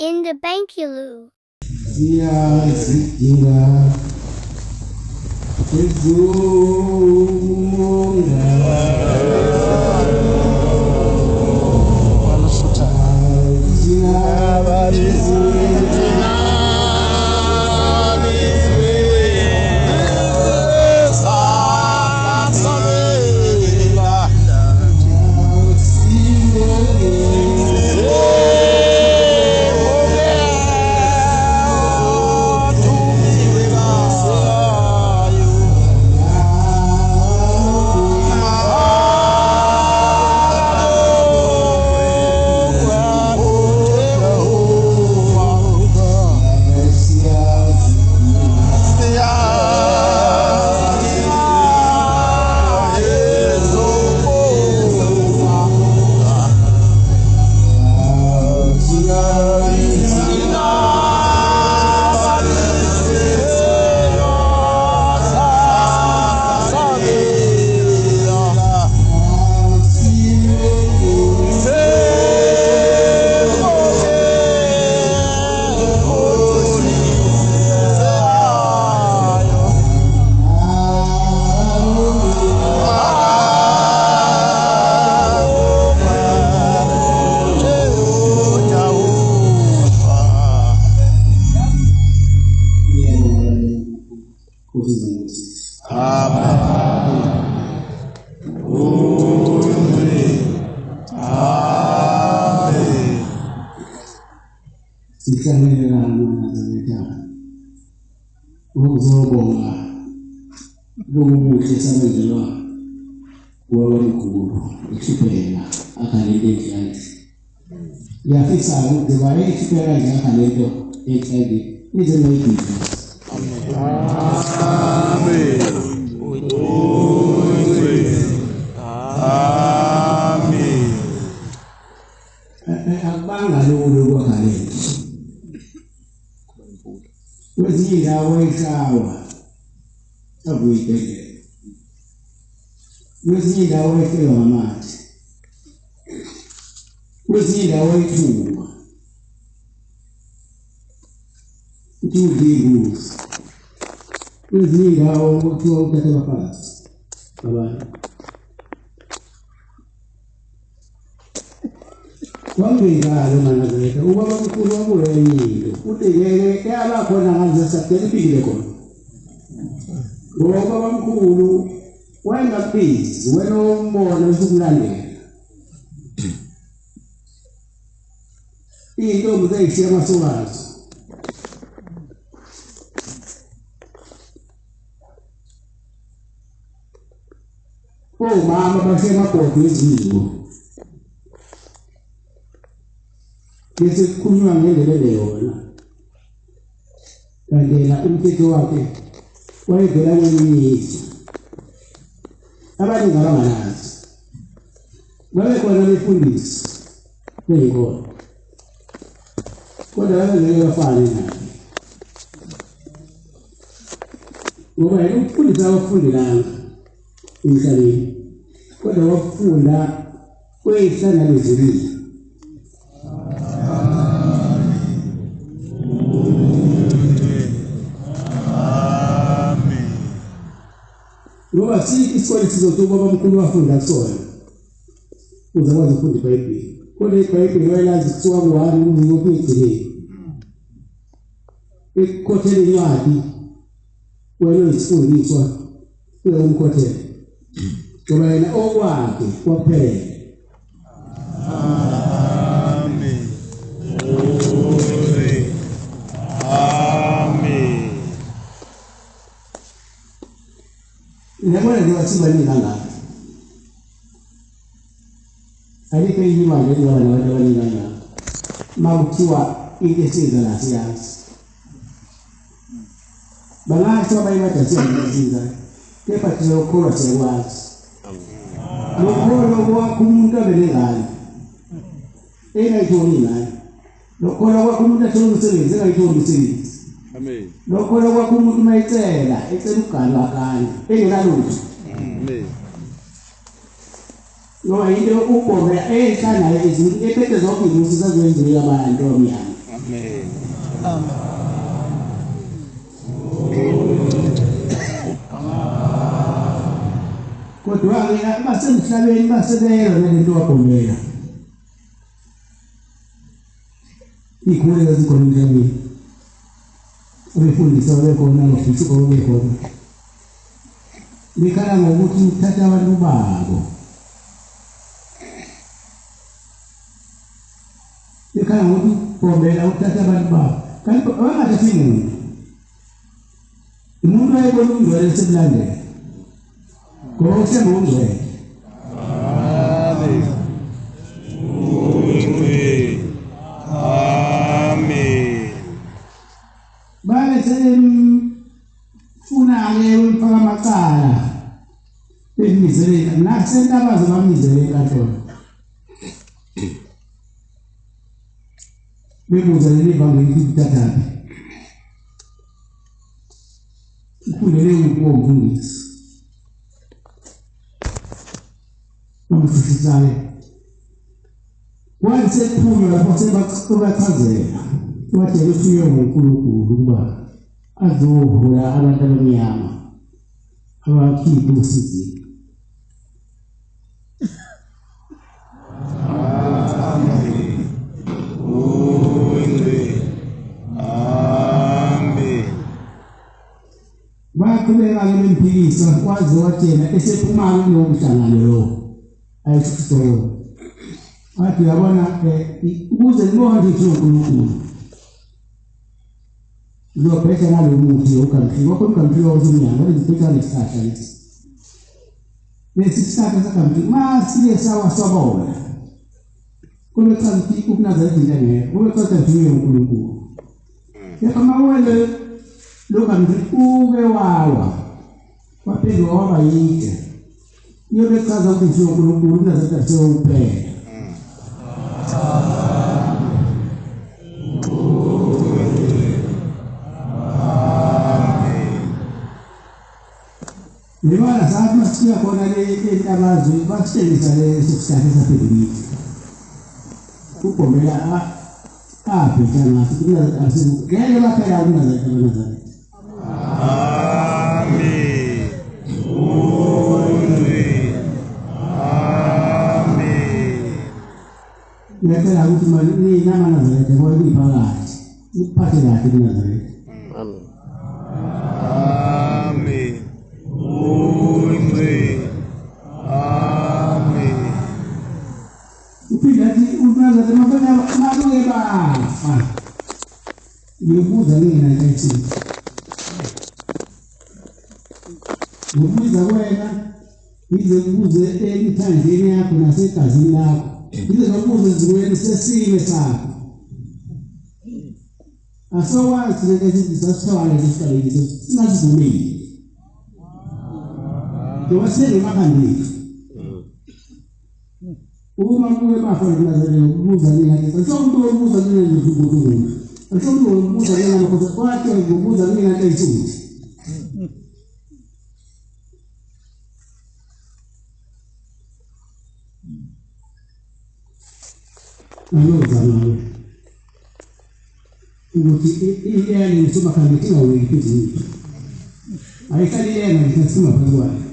In the Bankulu. Lokho kwakumuntu mayicela ecelugalo akanye engelalutho. No into ukubona ehlanayo izinto ephethe zonke izinto sizazenzela abantu omnyama. kodwa-ke basemhlabeni basebeyo nalento wabhomela ikhuleka zikhona emhlabeni abefundisa bekhona abafundisa bekhona bekhala ngokuthi uthatha abantu babo bekhala ngokuthi ubhomela uthatha abantu babo kanti abangathathi umuntu wayebona ungcwele esemlandela ngoba usemba ungcwele funa-ke umfaka amacala bemizeleka nasentabazo bamizeleka khona bebuza leli vangeli kuthathaphi ufundele ukuba umfundisi bamfisisayo wayesephuma lapho sebachazela watshela ufike ngoNkulunkulu ukuba azohola abantu abamnyama abakhipha usizi. Baqhubeka-ke bemphikisa kwaze watshela esephuma kulowo mhlangano lo ayisisolo wathi yabona ukuze ngibone ukuthi uNkulunkulu uzophetha nalo muthi ukamfika wakho ukamfika wozomnyanga waliziphetha nesihlahla lesi sihlahla sakamfika masike sawasabona kube chathi ukuNazaretha ngeke kube chathi mfike uNkulunkulu yakama wele lokamfika uke wawa waphendwa waba yike niyobe chaza ukuthi uNkulunkulu uNazaretha sewuphela Nibala saat masih aku ada di tabazu, pasti bisa le sukses sampai ini. Aku pembela bicara kita asal kaya lah kaya apa nak Amin. Mereka lagu cuma ini nama Nazaret, boleh dipakai. Pasti lah itu Nazaret. Amin. Unaza mafanya madoe ba nibuza nini na kaisi nibuza wena nize kubuze enthandeni yakho nasegazini lakho nize nobuze ziweni sesime sakho asowazi lezi zasithwala lesicalile sinazivumile ngiwasele makandile uma kuwe bafana Nazaretha ukubuza nina ngisho umuntu obuza nina ngizubuza ngisho umuntu obuza nina ngokuthi kwakhe ngokubuza nina kayisuthi Alozana ukuthi iyani nisoma kanditinga weyiphezulu ayikali yena ngisima phezulu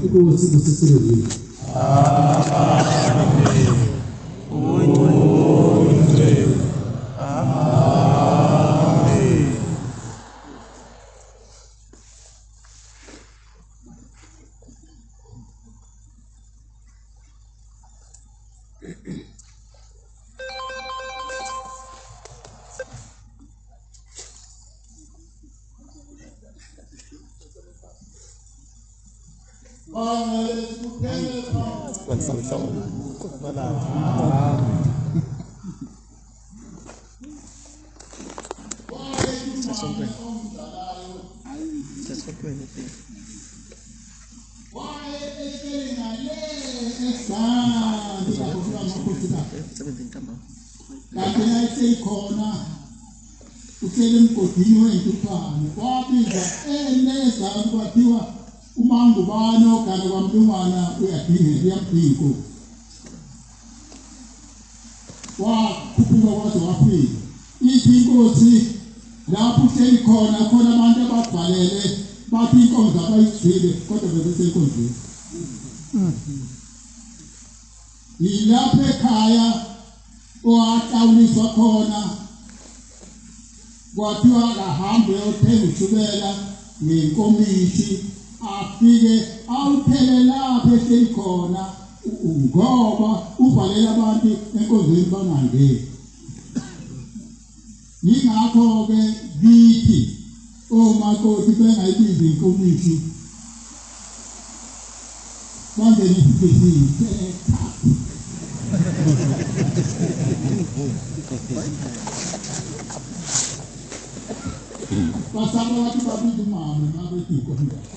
Ibu sesiri. Umangubano kana kwamntwana uyadinga iyamphiko wakhuphuka kwaze wafika. Ithi inkosi lapho uhleli khona abantu ababhalele bathi inkonzo abayigcile kodwa bebesenkonzweni. Yilapho ekhaya owahlawuliswa khona kwathiwa akahambe ayothenga ushukela ngenkomishi afike awuphele lapho ehleli khona ngoba uvalela abantu enkonzweni bangangeni. Yingakho-ke kithi omakoti bengayibizi inkomishi bangene esibhedlela basaba bathi babiza umama ngabethi inkomishi.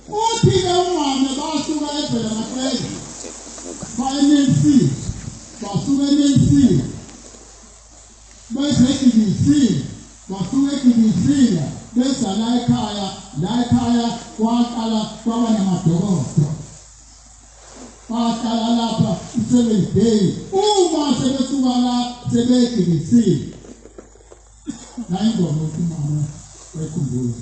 Uthi-ke umama basuka evela ngaphela bayenelsile basuka enelsile bese ekibisile basuka ekibisile bese la ekhaya kwaqala kwaba namadokodo baqala lapha i-7 day uma sebesuka la sebekibisile la ingoma umama wekhumbula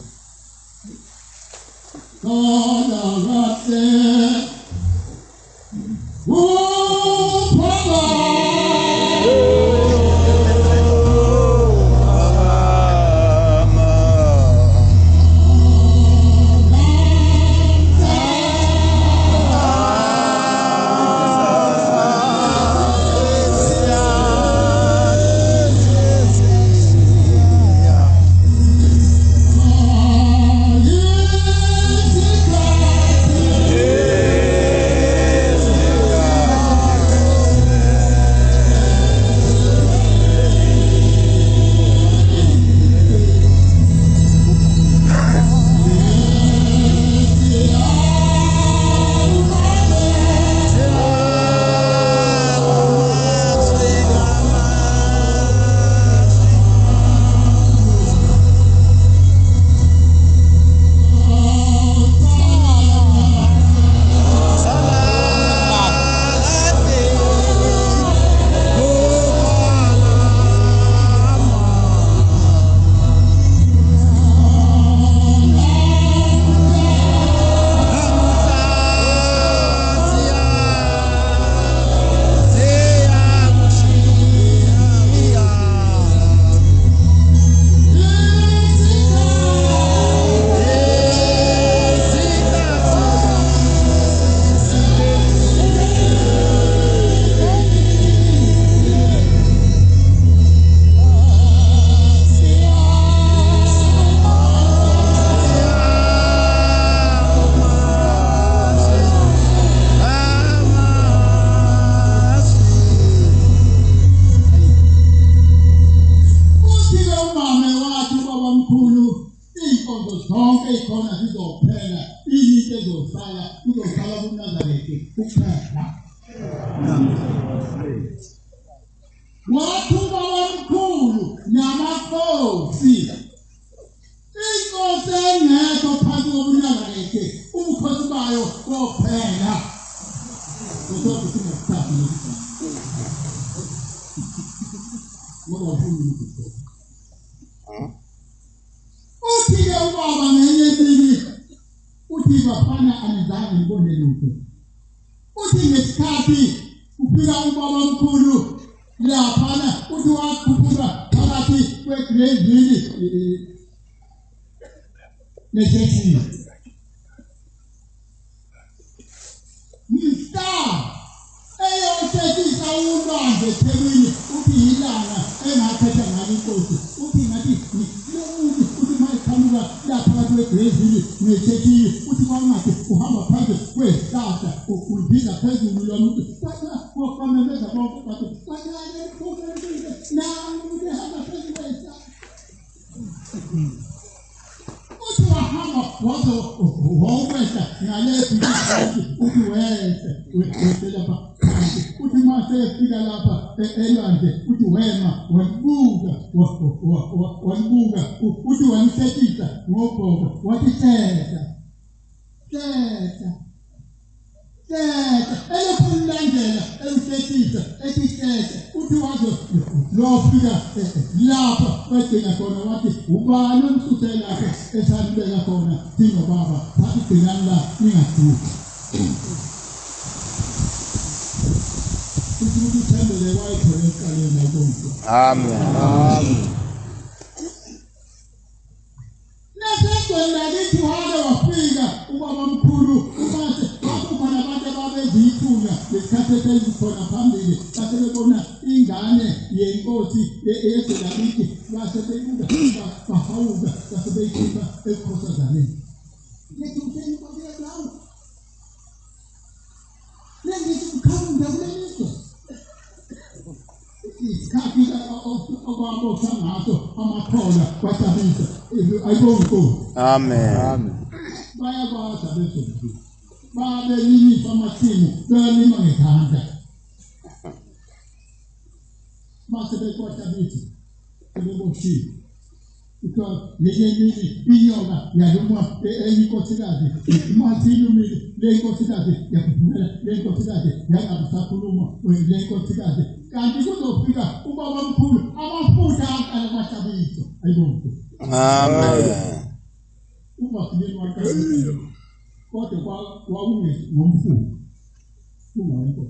wathuba omkhulu namakhosi inkosi engekho phansi kobuNazaretha ubukhosi bayo kophela kodwa singasithatha ngoba ufuna ukuthi uthi-ke ubaba ngenye imini uthi bafana anizange ngibone lutho. Uthi ngesikhathi ufika ubaba omkhulu laphana uthi wakhuphuka phakathi kwegravini nesesini Mr. Eyosethisa ulwandle eThekwini uthi yilanga engakhetha ngalo inkosi uthi ngathi uthi mayiqhamuka lapha phakathi kwegravini nesesini uthi kwangathi uhamba phansi kwesihlahla udiza phezulu lomuntu kwafaneleza bonke bathi kanjani kufanele nami ngihamba phezulu kwesihlahla uthi wahamba waze wawukwehla ngalethi uthi wehla lapha uthi mase efika lapha elwandle uthi wema walibuka uthi walihlekisa ngobhoko wathi hleka Elikhululandela emhlekisa ekihleke uthi wazo lofika lapha bagcina khona wathi ubani omsusela lapha esanibeka khona thina baba bathi gcina la ningaduki ukuthi uthembele wayithole eqaleni akonke. Amen. Nasengwela lithi wake wafika ubaba mkhulu umase wakukhona abantu ababezithunya lesikhathi esikhona phambili base bebona ingane yenkosi yeDavide base beyibuka bahawuka base beyikhipha ekhosazaneni. Lethi utheni kwakuya lawo lengithi ukhawunda kuleliso isikhathi okwabotha ngaso amakhola kwatabisa ayibonke. Amen. Bayakwazi abezempilo babelilisa amasimu belima ngezandla base bekwatabisa sebeboshiwe kuthiwa ngenyemini inyoka yaluma eyinkosikazi masilumile lenkosikazi yakuphumela lenkosikazi yangabisakhuluma lenkosikazi kanti kuzofika ubaba mkhulu amafutha aqala kwatabisa ayibonke. Amen. Ungafike wakabisa kodwa ngomfundo ungayikho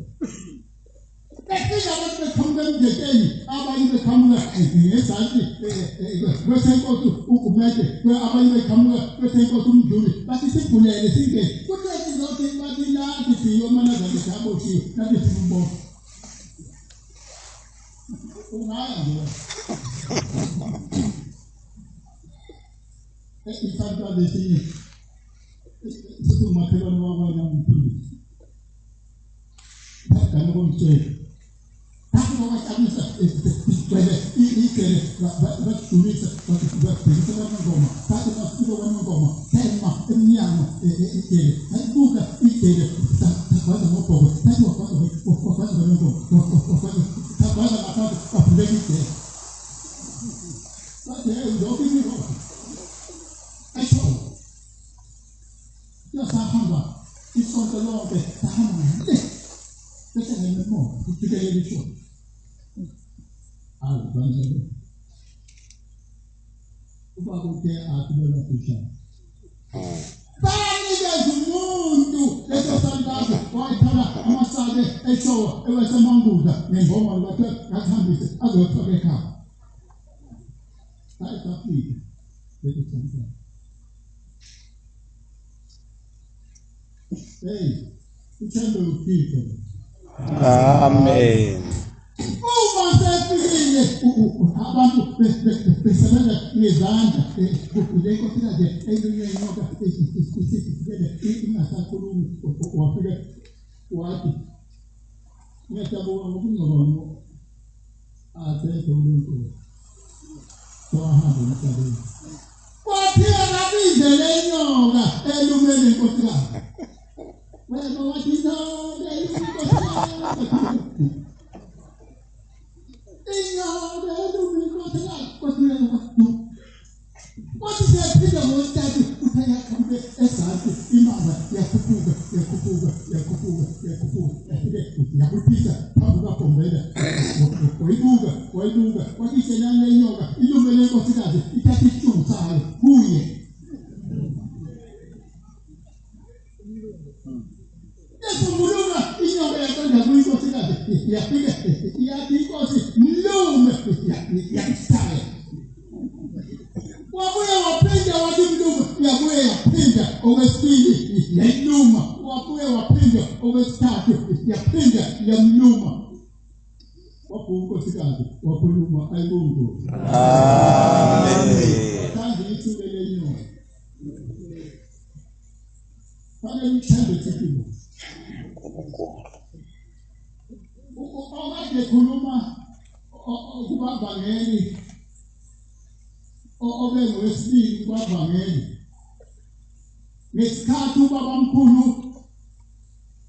Ekija abantu beqhamuka emjekeni abanye beqhamuka ngezansi kwesenkosi ugumede abanye beqhamuka kwesenkosi umdluli bathi sivulele singene kuthi zonke bathi nathi siyo manazane saboshiwe nathi simbona ungaya nje isantwa lesinye sithi umakhelwane wakwena umphilisi bakana komtshela Tapi bawa camisa, ikele, bakudumisa, bakudumisa wanongoma, tapi masukile wanongoma, tema, emnyama, ikele, buka ikele, takwaza ngobhoko, tapi wakwaza wanongoma, takwaza ngaphansi, bafundeka ikele. Bathi uzobe imiroba, ayisho, sahamba, isonto lonke, sahamba, bese ngemoto, kufikele lisho. Banjalo. Ubaba uthe athibela kushaya. Bani bezumuntu leso sandazo wayithola amasake eshowa ewesemanguza ngembongo lakhe ngathambise azothola ekhaya. Sayifika leso sandazo. Hey, uthembe uThixo. Amen. Abantu besebenza ngezandla lenkosikazi eyinyoka isisikele ingasakhulumi wafika wathi ngiyajabuka ngokuncono asekho umuntu wahamba emhlabeni kwathiwa nabize lenyoka elumele inkosikazi wena wathi no leyinkosikazi What is that figure one that you put a esati, imama, yakupuga, yakupita, pabuga pombeda, waibuga, what is a yoga, illuminate considered, it has its own side, who ye? That's what Muruna, in your way, I don't have to consider it. Wabuya wapenda wadimduma yabuya yapenda owesibili yanuma wabuya wapenda owesithathu yapenda yamnuma wabunkosikazi wakhuluma ayibongo. Amen. Thanda ithule lenyoni fanele ithande thina okade khuluma kubavangeli obengowesibili kwavangeli ngesikhathi ubaba mkhulu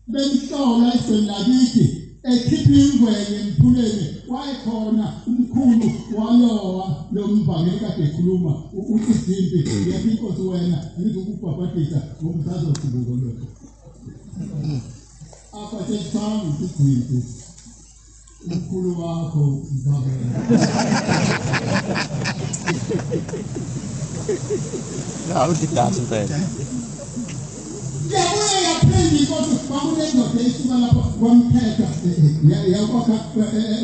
bemhlola esibheni lakithi ekhipha ingwenya emphuleni wayekhona umkhulu walowa lo mvangeli kade ekhuluma uthi izimpi yephi inkosi wena ngizokubhabhadisa ngomzazo sibuko lokho Wasesami isigwili. Umkhulu wakho ubaba. How did that happen? Yabuye yaphinde inkosi bakulendoda esuka lapho kwamthetha yakwakha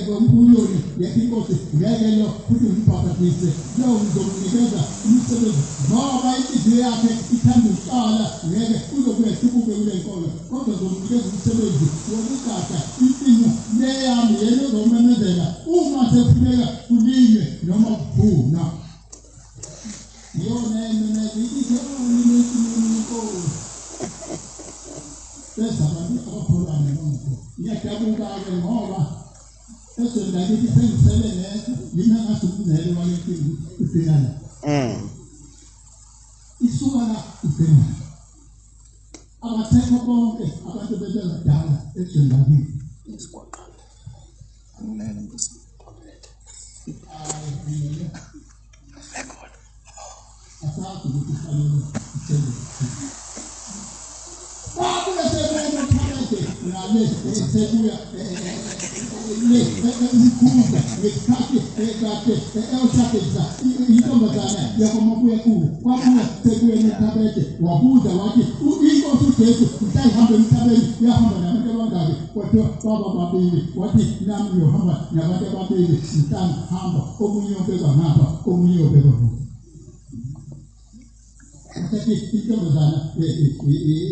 ngomkhuluni yathi inkosi ngeke lo futhi umphathise lo ngizomnikeza umsebenzi ngoba inhliziyo yakhe ithanda ukuqala ngeke uzobuye sibuke kule nkolo kodwa ngizomnikeza umsebenzi wokugada impilo leyami yena uzomemezela uma sekufuneka kulinywe noma kuphuna yona mina ngithi abantu abapholana bonke ngiyadabuka-ke ngoba esondakithi sengisele ngekho yina ngasukunele walempilo ubhekana isuka la ubhekana abathekho bonke abantu bebadala esondakithi asazi ukuthi kufanele ithembe Babuye sebona phakathi ngale sebuya ikhumba ngesikhathi ekade eyoshakeza intombazana yakomabuye kuwo kwabuye sebuye eThabede wabuza wathi inkosi uJesu mhlawumbe emhlabeni uyahamba nabantu abangaki kodwa baba babili wathi nami uyohamba nabantu ababili mhlawumbe hamba omunye obeka ngapha omunye obeka ngapha intombazana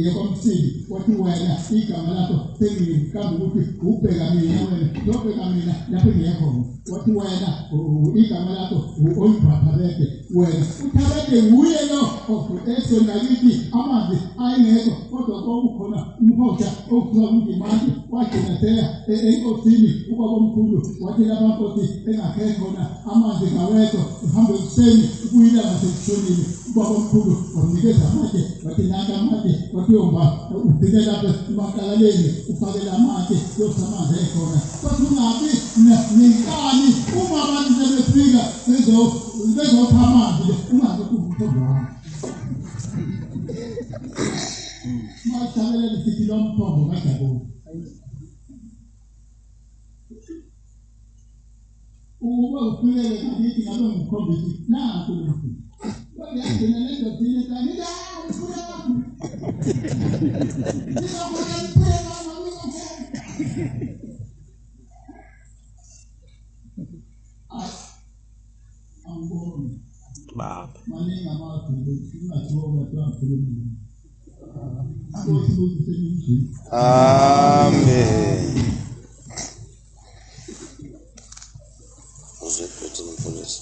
yakwamsili wathi wena igama lakho sengikambe ukuthi ubheka mina wena yobheka mina lapho ngiyakhona wathi wena igama lakho uOliphathabede wena uThabede uye lo esondakithi amanzi ayengekho kodwa kwakukhona umhosha okuthiwa ngumandi wagcina seya enkosini ubabomkhulu wathi lapha nkosi engakhekhona amanzi ngawekho uhambe ekuseni ukuyila ngasekushonini ubabomkhulu wamnikeza amathe wathi naka amathe wathi yomba ugcine lapha emakalaleni ufakela amathe yosamanzi ekhona kodwa ungabi nenkani uma abantu sebefika bezokha amanzi ungabi kumthombo wami masabele sithi lo mthombo ngajabula uba uphilele ngakithi ngabe ngikhombisi nanku lo yagcina lento thile kanti la uphula wakho ngizobona uphula mama angiboni Baba. maningi amagugu singathiwa kodwa akhuluma Amen. Uzwephethe umfundisi.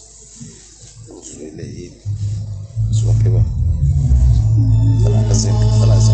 Uzwele yini? Siwapheba. Falaza.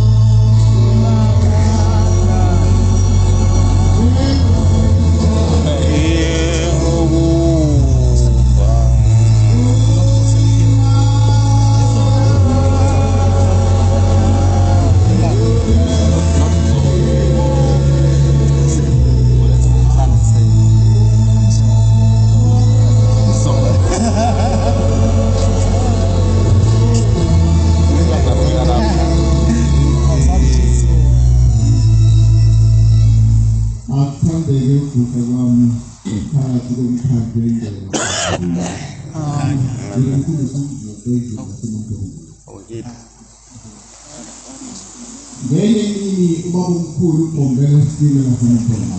Ngeke nini ubaba omkhulu uMbombela sifile lasemthombo.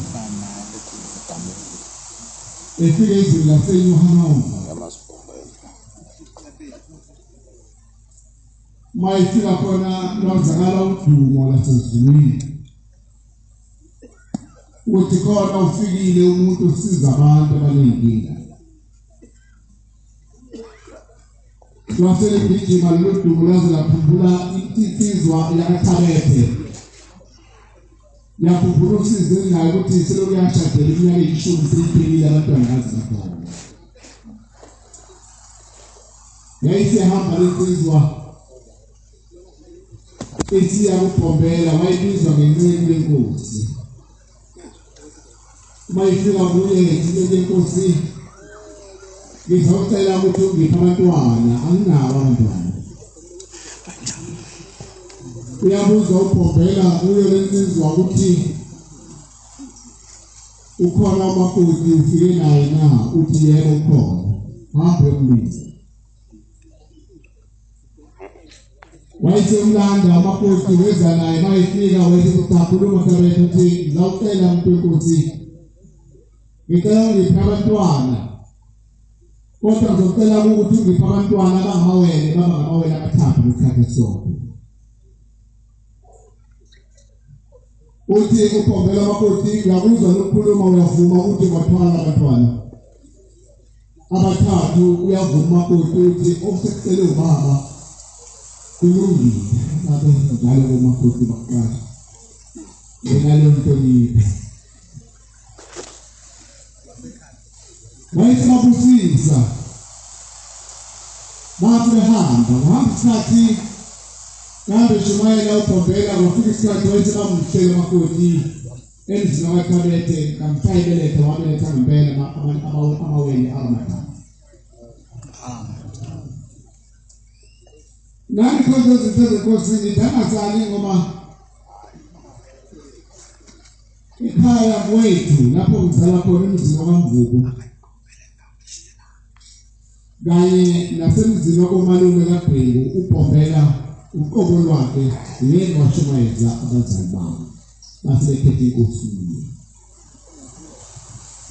Efike izulu laseYohana Ngamasibhombela. mayifika khona lwazakala udumo lasezulwini. Uthi khona ufikile umuntu usiza abantu abanenkinga. Lwasele ngijima lodumo laze laphumbula insizwa yakaThabede. Yaphumbula usizo ngayo ukuthi selokhu yashadela iminyaka eyishumi seyiphelile abantwana bazikhona. Yayisehamba lensizwa esiya kuBhombela wayibizwa ngenceki lenkosi. Mayifika kuye ngenceki lenkosi ngizocela ukuthi ungiphe abantwana anginawo abantwana. Uyabuza uBhombela kuyo lensizwa ukuthi ukhona umakoti ufike naye na uthi yebo ukhona hambe umlisi wayesomlanda amakoti weza naye mayefika wayekhuluma kabethi uthi ngizawucela umuntu wenkosi ngicela ngiphe abantwana kodwa ngizocela ukuthi ngiphe abantwana abangamawele abangamawele amathathu ngesikhathi sonke uthi uphombela amakoti ngiyakuzwa lokukhuluma uyavuma ukuthi bathwala abantwana abathathu uyavuma amakoti uthi okusekucele ubaba kulungile ngabe njalo komakoti bakaqala ngenalo nto yiphi wayesabusisa bahamba isikhathi kambe Shumayela uphombela kwafika isikhathi wayesabamhlela amakoti endlini kaKhabethe kamthayibelethe wabeletha ngempela amawele amathathu nani konke izinto zenkosini ndangasali ngoba ikhaya kwethu lapho ngizala khona emzini kaMvubu kanye nasemzini wakomalume kaBhengu uphombela uqobo lwakhe yena washumayeza abazali bami basebekhethe inkosi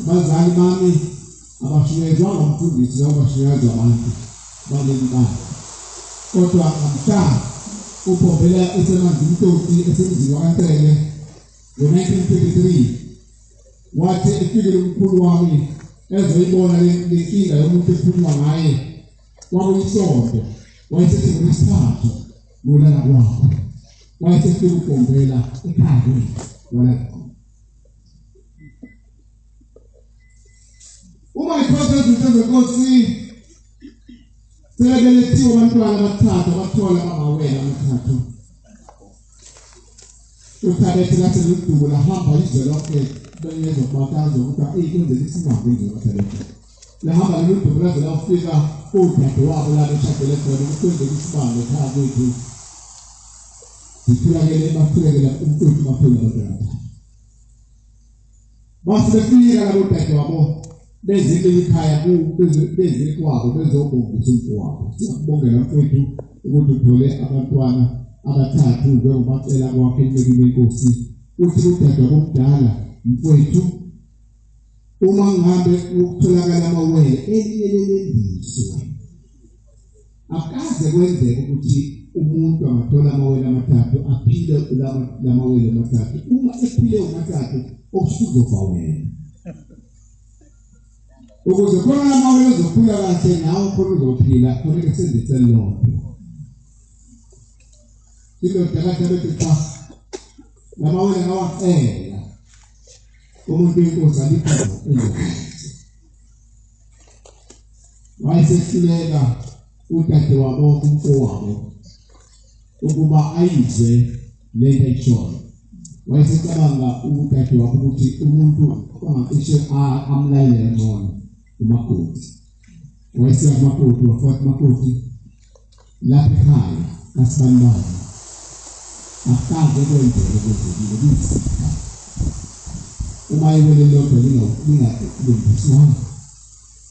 abazali bami abashumayezwa ngumfundisi abashumayezwa abantu baleli bani kodwa ngamhla uphombela esemanzi umtoti esemzini wakaNtele ngo-1933 wathi efikele umkhulu wami ezoyibona lenkinga yomuntu ekhuluma ngaye kwakuyisonto wayesethi ngolwesithathu ngolala kwakho wayesethi uphombela ekhaya walala uma ikhotha izinto zenkosi sebelethiwe abantwana abathathu abathola amawele amathathu uKhabethe lathi ludubo lahamba izwe lonke benyezo kubakaza ukuthi ikwenzele isimanga njengoKhabethe lahamba ludubo laze lafika udade wabo la beshadele khona ukwenzele isimanga ekhaya kwethu sithulakele bathulekela umntwana baphela abantwana basefika la udade wabo bezile ikhaya bezile kwabo bezobonga umfowabo siyabongela mfowethu ukuthi uthole abantwana abathathu njengoba bacela kwakhe inceku lenkosi uthi udade omdala mfowethu uma ngabe ukutholakala amawele eliyelelendiswe akaze kwenzeke ukuthi umuntu angathola amawele amathathu aphile lamawele amathathu uma ephile amathathu okusuzofa wena ukuze khona amawele ezophila kahle nawe khona uzophila kufanele sendise lonke silo dakathabethe xa lamawele ngawacela umuntu wenkosi aliphazwa wayesehluleka udade wabo umfowabo ukuba ayizwe lento ayishoyo wayesecabanga udade wabo ukuthi umuntu angacishe amlayele ngcono umakoti wayesiya kumakoti wafuthi makoti lapha ekhaya asibanibani akaze kwenzeke kwenzekile kuyisikha uma iwele lodwa lingalungiswanga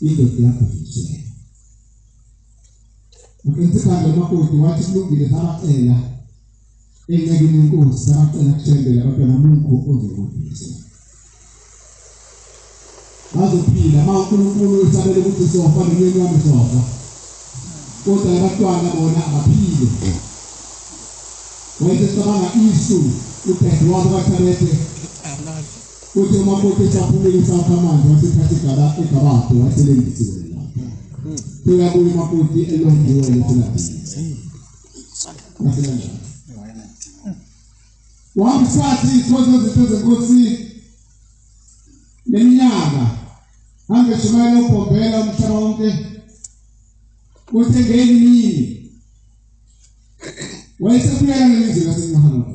indoda yakho iswele ukenzekanga umakoti wathi kulungile sabacela encekeni yenkosi sabacela kushembela abantwana munko ozokudisa bazophila uNkulunkulu usabele ukuthi sofa nomyeni wami sofa kodwa abantwana bona abaphile wayesecabanga isu udade wabo kaKhabethe uthi umakoti esaphumile isapha amanzi wasethatha igabade waselendisiwe lapha kuyabuya umakoti elongiwe lesilabisi wamsathi isikhozo zethu zenkosi neminyaka hambe Shumayela uphombela umhlaba wonke kuthengeni nini wayesefika ngelizwi laseNyahana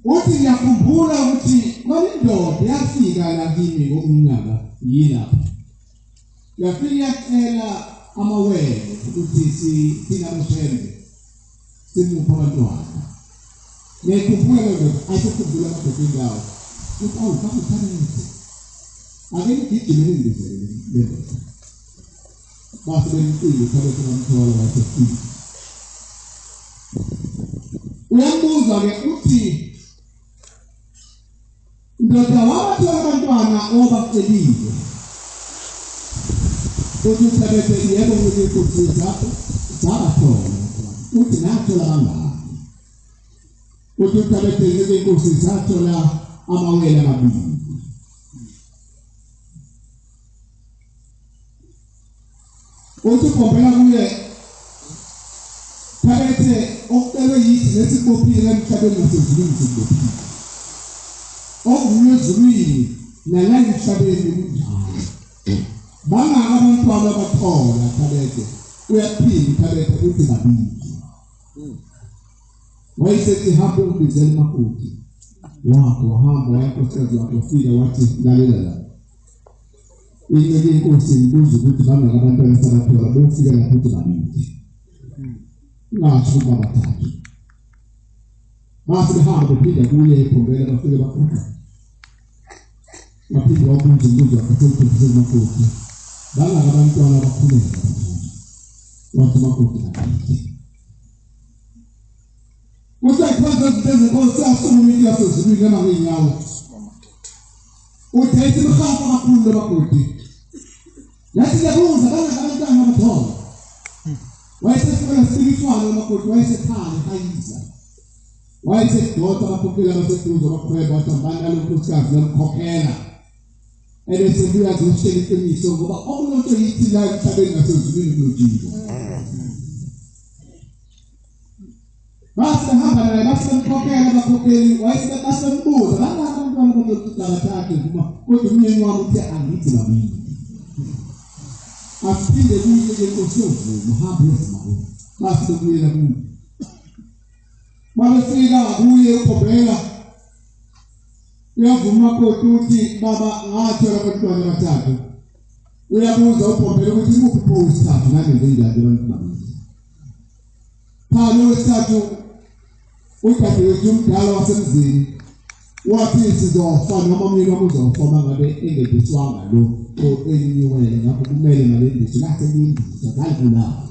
uthi ngiyakhumbula ukuthi kwalindoda yafika la kimi ngomnyaka yilapha yafika yacela amawele ukuthi sina mshembe simupha abantwana nekhumbula nje ayikhumbula amadoda indawo uPaul kakuthanise ake ngigijimele indizele lento base bemcile Thabethe bamthola wasefika uyambuza ke uthi ndoda wabathola abantwana obacelile uthi Thabethe yebo ukuthi zakho zabathola uthi nathola kangaka uthi Thabethe inkosi zathola amawele amabili uthi khombela kuye Thabethe okucebe yithi lesibophile emhlabeni nasezulwini sibophile okuyezulwini nalanga emhlabeni kunjalo bangaka abantwana abathola Thabethe uyaphinda Thabethe uthi babili wayesethi hamba ubizela makoti wakho wahamba wayakhoseza wakufika wathi lalela la inceke inkosi imbuzo ukuthi bangaka abantwana sabathola bofika lapho uthi babili nasho babathathu base behamba bephinde kuye ekhombela bafike bakhona baphinde wabuza imbuzo wakhe makoti bangaka abantwana abakhuleka wathi makoti babili usayikwenza izinto ezinkosi asungumile yasezulwini emangeenyawo uthethe imikhafa kakhulu lemakoti yathi lebuza bangaka abantwana abathola wayesefuna sibifana makoti wayesekhaya ekhayisa wayesedota abakhokhela abaseduze abakhweba wathambana lonkosikazi nomkhokhela ebese buya zoshela iqiniso ngoba okulonto yithi la emhlabeni nasezulwini kulojiko base hamba naye base mkhokhela abakhokheli wayesebase mbuza bangaka abantwana abathathu kuma kodwa umnyeni wami uthe angithi babili asipinde kuye inkosi yovuma hamba yovuma base kubuyela kuye babefika kuye ukhombela uyavuma kodwa uthi baba ngathola abantwana abathathu uyabuza ukhombela ukuthi ikuphi post yakhe nangenze njani abantu babili phalo wesithathu udade wethu umdala wasemzini wathi sizofa noma umyeni wami uzofa mangabe engediswanga lo elinyiwele ngakho kumele ngalendisi lahle lindisa kalibulawa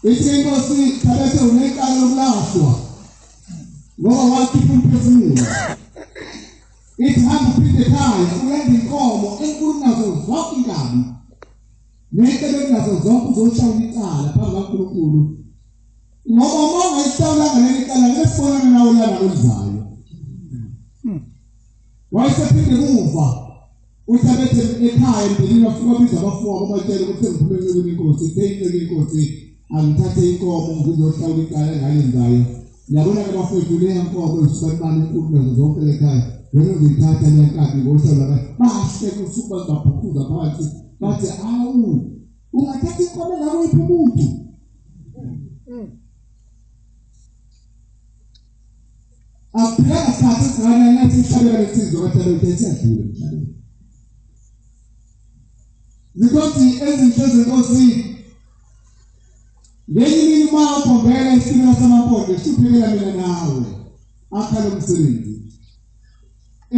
inkosi Thabethe unekala lokulahlwa ngoba wakhipha umphefumulo ithi hamba uphinde ekhaya uyenza inkomo enkulu nazo zonke inkabi nekele nazo zonke uzoshaya icala phambi kaNkulunkulu ngoba uma ungayihlawulanga leli cala ngesibonana nawe lana olizayo wayesephinde kuva uThabethe ekhaya empilini wafika biza abafowabo batshela ukuthi ngiphumelele inkosi theyile inkosi angithathe inkomo ngizohlawula icala ngayenzayo yabona ke bafowethu le inkomo isibanibani enkulu nazo zonke ekhaya wena ngiyithatha le nkabi ngohlawula bahle kusuka ngaphuza phansi bathi awu ungathatha inkomo ngawe iphumuntu aphela isikhathi esingana nathi sihlabela lesizwe kaThabethe esedlule emhlabeni zikothi ezinhle zenkosi ngenye imini uma ukhombela isitimela samaphondo siphekela mina nawe akhala umsebenzi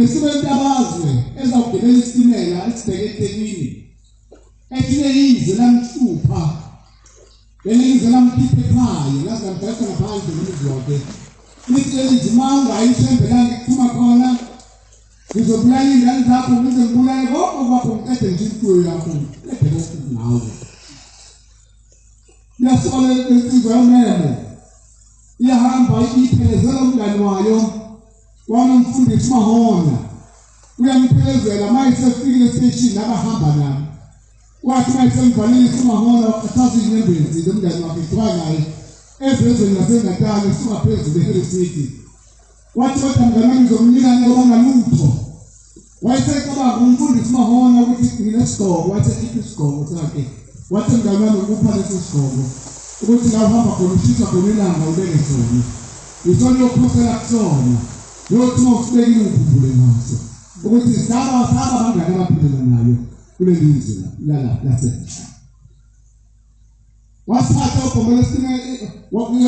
esibeni abazwe ezawugibela isitimela esibheke eThekwini ethi izwe lamhlupha lelizwe lamkhipha ekhaya lazamdaka ngaphandle ngomzwakhe lithi izimanga ayithembelanga kuthuma khona ngizobulala ingane zakho ngize ngibulale konke kwakho ngiqede nje imfuyo yakho ebheke nawe yasola insizwa yomemo iyahamba iphelezela umngane wayo wanomfundisi Mahona uyamphelekezela mayesefika estation abahamba nami wathi mayesemvalile uMahona athatha inyembezi lomngane wakhe kwaye ezweni laseNatali singaphezulu eHill City wathi mngane ngizomnika ngoba ngalutho wayesecabanga umfundisi Mahona ukuthi nginesigqoko wathi ikhiphe isigqoko sakhe wathi mngane wami ukupha lesi sigqoko ukuthi la uhamba khona ushisa khona ilanga ubeke sona isona lokhokhela kusona yothi mawusibekile ukhumbule ngaso ukuthi saba bangane abaphila nayo kuleli izwe laseNatali wasithatha uGomela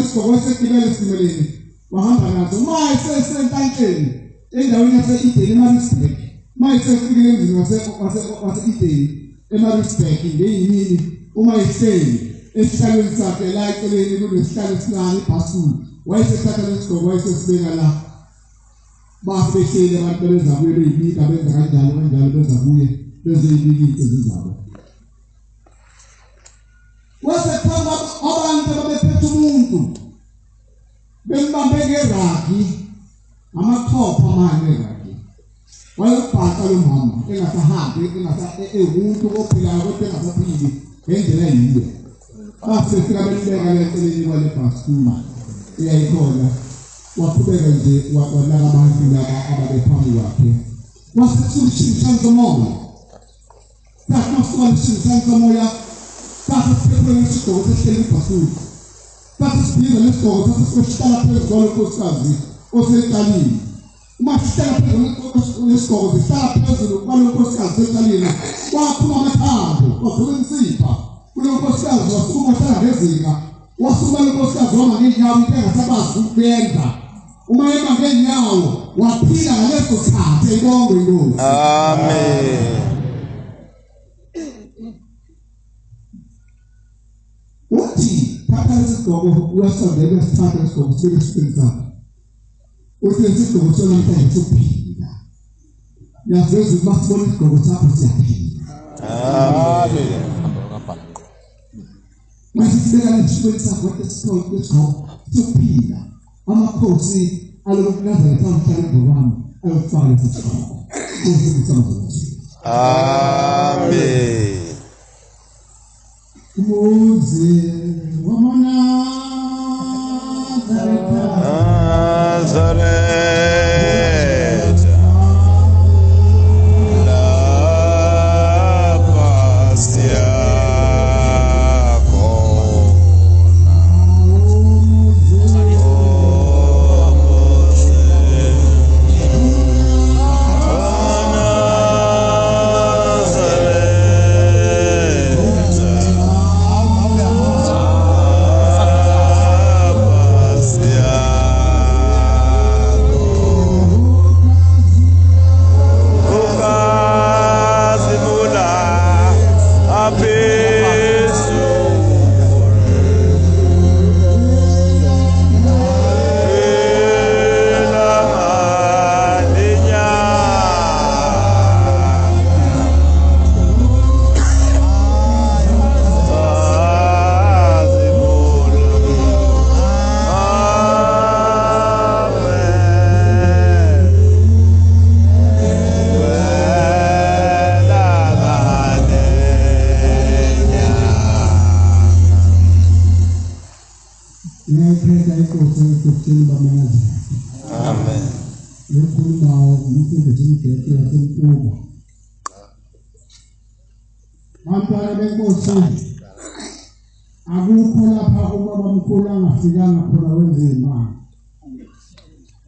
isigqoko esigibele esimeleni wahamba nazo mayesesentanteni endaweni yase-Eden eMaritzburg mayesefikile emzini wase-Eden eMaritzburg ngeyimini uma ehleli esihlalweni sakhe la eceleni kunesihlalo esincane ibhasuli wayesesithatha lesigqoko wayesesibeka la babehleli abantu bezabuye beyibika benza kanjalo bezabuye bezeyibika iy'nsizi zabo wasekhamba abantu ababephethe umuntu bembambe ngeragi amakhopha amanye ngeragi wayebhaca lo mama engasahambi umuntu ophilayo kodwa engasaphili ngendlela yiyo basefika belibeka leceleni kwale bhasuli eyayikhona waqhubeka nje wanaka abantu laba ababephambi kwakhe wasekushintshana somoya sathi masikushintshana somoya sathi siphefumula isigqoko sehleli ibhasuli sathi sibiza lesigqoko sathi sihlala phezu kwalo nkosikazi oseqalile uma sihlala phezu lesigqoko sihlala phezulu kwalo nkosikazi oseqalile waphuma amathambo wavula insipha kulo nkosikazi wasukuma wahlala ngezinga wasukuma lo nkosikazi wama ngeenyawo into engasabazi ukubenza uma ema ngeenyawo waphila ngaleso sikhathi ibonge inkosi Amen. uthi thatha lesigqoko uyasondela uyasithatha lesigqoko sibeke esifubeni sakhe uthi lesigqoko sonamhlanje sokuphila yazweza ukuba sibone isigqoko sakho siyaphila Amen. masisibeka esifubeni sakho lesigqoko sokuphila amakhosi alokuNazaretha amhlala ngobami ayofaka lesigqoko Amen. Umuzi wamaNazaretha Nazareth. La Pastia. Amen. Bantwana benkosi akukho lapha ubaba mkhulu angafikanga khona wenze imali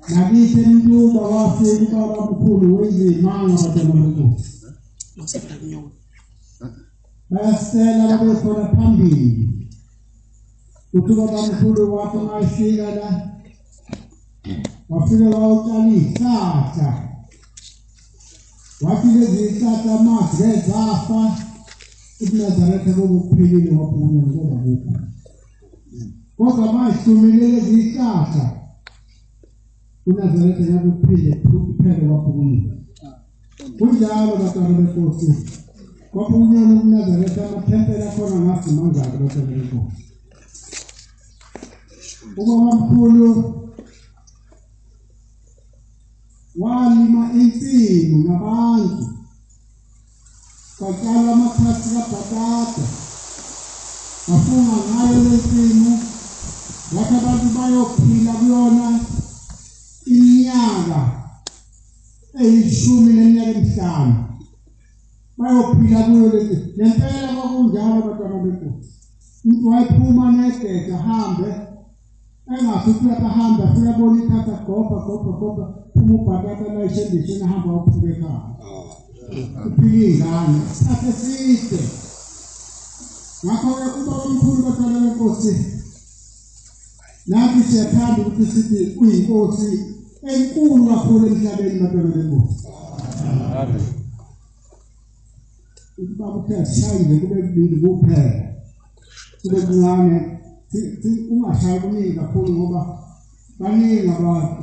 nakithi Ntuba wafika ubaba mkhulu wenze imali abantwana benkosi bayasela babe khona phambili uthi ubaba mkhulu wakho mayifika la wafike wawutshala izihlahla wathi lezi zihlahla manje zafa uNazaretha bokuphilile waphuma ngoba kuphi kodwa mayihlumile lezi zihlahla uNazaretha yakuphile kuphele waphuma kunjalo bantwana benkosi kwaphumela uNazaretha amathempeli akhona ngathi mangaka bantwana benkosi ubaba mkhulu walima insimu nabantu batshala amakhasi kabhatata bafunga ngayo lensimu lapho abantu bayophila kuyona iminyaka 15 bayophila kuyo lempela kwakunjalo bantwana benkosi umuntu wayephuma negede ahambe engasuthi lapha afika bona ithatha gobha phuma ubhatata la ishendishini ahamba waphuka ekhaya uphile ingane isikhathi eside ngakho-ke ubaba omkhulu bantwana benkosi nathi siyathanda ukuthi sithi uyinkosi enkulu kakhulu emhlabeni bantwana benkosi. Amen. Ubaba uthashayile kube kubili kuphela. Kube kuncane ungashayi kuningi kakhulu ngoba baningi abantu.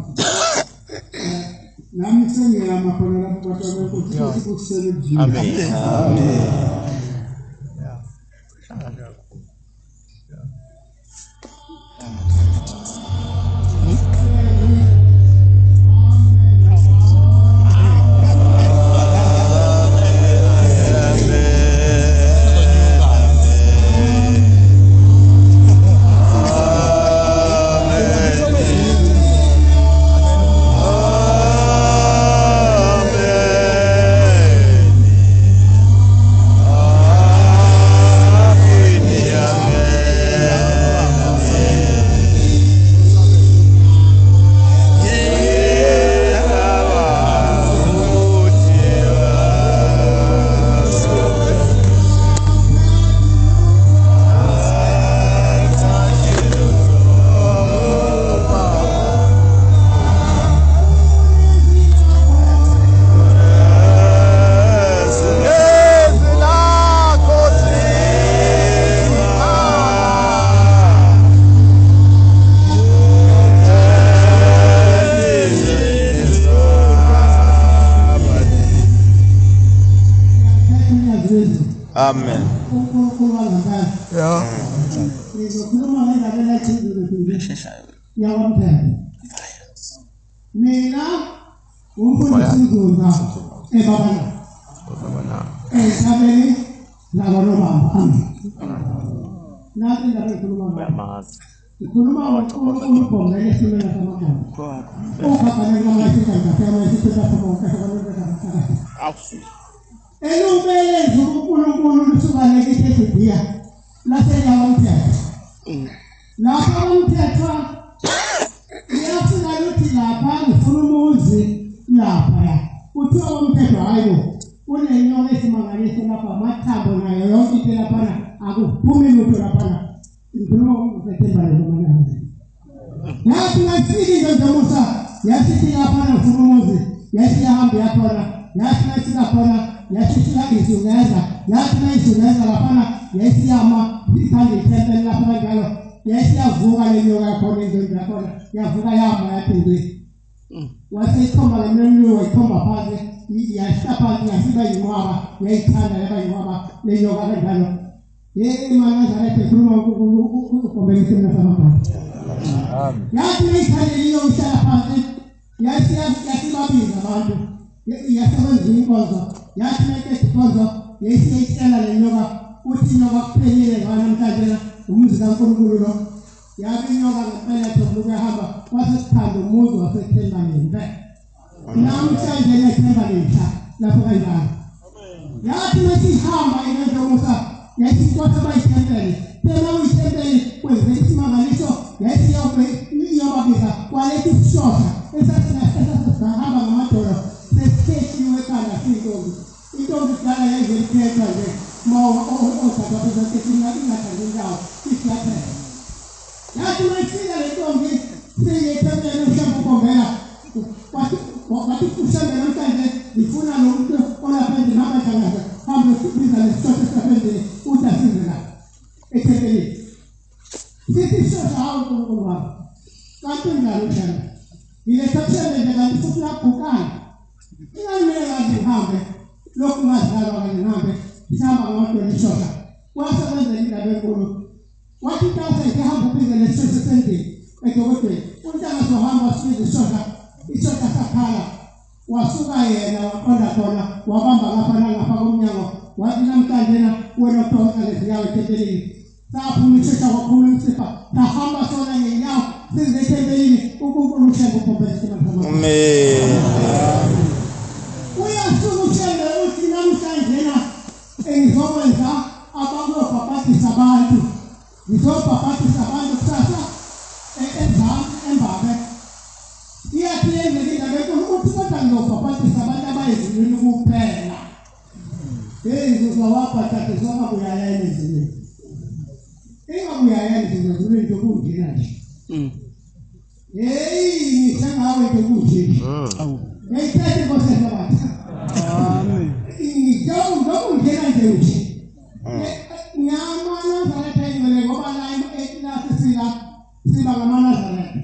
Nami sengiyama khona lapho bantwana benkosi ukusebenzisa. Amen. Amen. Amen. Mina umfundisi ebabana esabeni labanobamba nathi ndaba ikhuluma ikhuluma ukhuluma lesimela samagama okhaphana ngamashaka ngasema isithatha elubele uNkulunkulu lusukane eThebhiya lasenya umthetho lapha umthetho uyafuna ukuthi lapha ngifuna umuzi lapha kuthiwa umthetho hayo unenyoka esimangaliso lapha amathambo nayo yonke into lapha akuphumi lutho lapha ngikhuluma umthetho lo nathi nasiki njengomusa yasithi lapha ngifuna umuzi yasihambe yakhona nathi khona yasifika izungeza nathi izungeza lapha yasiyama ikhande ithembe lapha ngalo yasiyavuka lenyoka khona endlini yakhona yavuka yama yaphinde wasithomba lemenyo waithomba phansi yasipha yasiba yinqwaba yayithanda yaba yinqwaba lenyoka ngalo imana zarethe khuluma ukukombelisa nasamagama yathi ikhande liyo uhlala phansi yasibabiza abantu yasebenza inkonzo yathi inkonzo yayisiyitshela lenyoka uthi inyoka kuphelile namhlanje umuzi kaNkulunkulu lo yabe inyoka ngempela thobukahamba wasithanda umuzi waseThembaneni namhlanje neThembaneni lapho kanjalo yathi masihamba inenzomusa yayisikwatha bayithembele phela uyithembele kwenze isimangaliso yayisiyobe iyobabiza kwalethi isishosha esasihamba ngamadolo sesikheshiwe kala intombi kudala yayizekhetha nje othatha bezakethina ingathandi indawo isiyaphela yathi mayifika le ntombi seyithembele mhlawumbe ukombela wathi ushambela namhlanje ngifuna lo muntu olapha endlini abadlalaza hambe sibiza lesishosha esaphendeni uthi asize la ethembeleni sithi isishosha hawu uNkulunkulu wami kanti njalo njalo yilesaphendele nje kanti futhi labhukana ingalimele ngihambe lokhu ngazalwa kanye ngihambe sihamba ngamadolo ishoka wasebenza indaba enkulu wathi tasa ihamba ubize lesishosha esendlini edokotela untanga zohamba sibiza ishoka sakhala wasuka yena waqonda khona wabamba ngapha komnyango wathi namhlanje wena uthonga leziyawo ethembelini saphuma ishoka wakhuluma umsipha sahamba sona ngenyawo size ethembelini uNkulunkulu ushembe ukhombelisa amandla. Amen. Uyasukushela uthi namhlanje engizokwenza abangobhabhatisa abantu ngizobhabhatisa abantu kusasa embabe iyathi yenzele indaba enkulu uthi kodwa ngizobhabhatisa abantu abayezimini kuphela ngizowabhathatisa kuyayela ezimini ingakuyayela ezimini nje kundina nje Hey, ngisangawe ukuthi. Ngiyithathe Nkosi yabantu. Amen. Ngicela ngena nje uthi. Ngiyamana zalethe ngoba la eklasi siba ngamaNazaretha.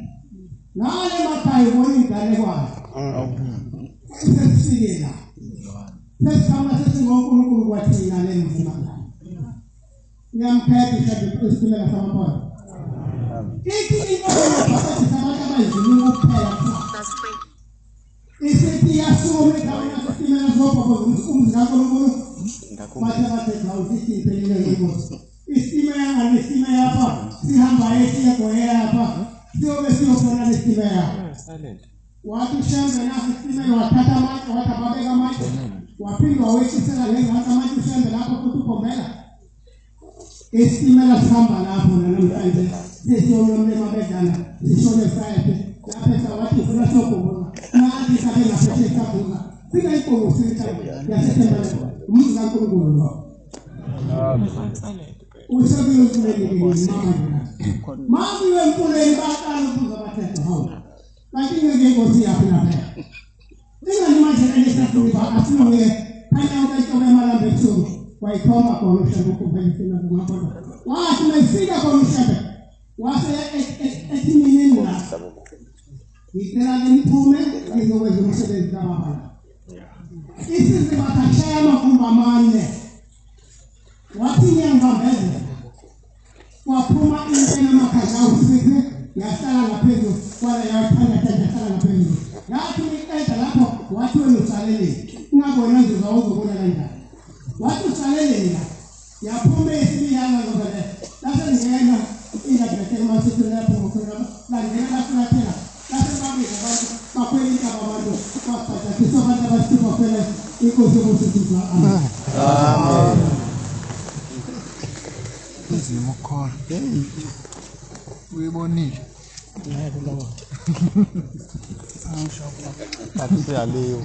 Ngale makhaya ubona ingane kwayo. Sesisikela. Sesikhamba sesingonkulunkulu kwathina le mvuma la. Ngiyamphepha isibela samaphondo. Ithi inkosi sabantu abayizulu kuphela. Isithi yasume khona isimela zobo umzakankulunkulu. Bathe awusithi impelile inkosi. Istimela ngestimela apha sihamba esiyagoyela apha. Siyobe siyofuna lestimela. Wathi shembe nasi istimela wathatha amatshe watababeka amatshe. Waphinda wawekhisela ngengaka amatshe shembe lapho futhi ugombela. Istimela sihamba lapho namhlanje sesiyolomle mabedana sishone Friday lapha sawathi ufuna sokubona nathi sabe ngaphethe sabunga sina inkomo sithatha yaseThemba umuntu kaNkulunkulu lo usabe ukulele mama wemfuleni baqala ukuza bathethe hawo kanti ngenkosi yakho lapha ningalimajela lesafuna asinonge khanya ukayitoka emalamba ebusuku wayikhomba khona umhlaba ukubhekisela ngomabona wathi mayifika khona umhlaba wase etimini la ngicela niphume ngizokwenza umsebenzi kababa isize bathashaya amakhumba amane wathi ngiyangibambezela waphuma into emakhaya awusize yahlala ngaphezulu kwala yathanda yahlala ngaphezulu yathi niqeda lapho wathi wena usalele ungabona nje uzawuzobona kanjani wathi usalele la yaphuma isibiyana ngobele lapho ngiyena ingabhekela masithi lapho ngokhona la ngiyena bafuna phela lapho babika abantu bakhweli abantu baphatha kisobantu abasifa phela inkosi yokusiza amen izimo khona uyibonile yebo lawa awusho Leo.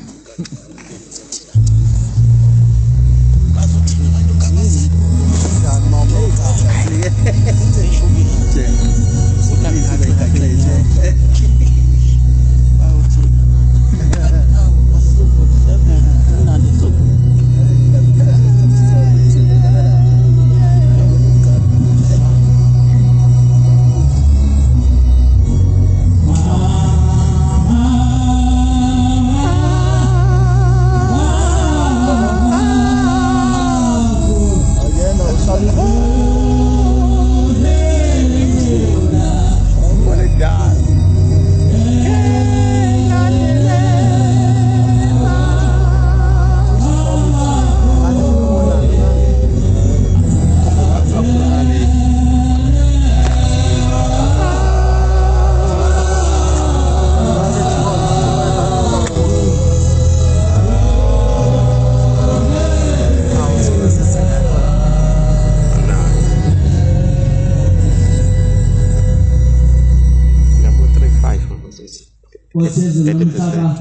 Wasezwe nomhlaba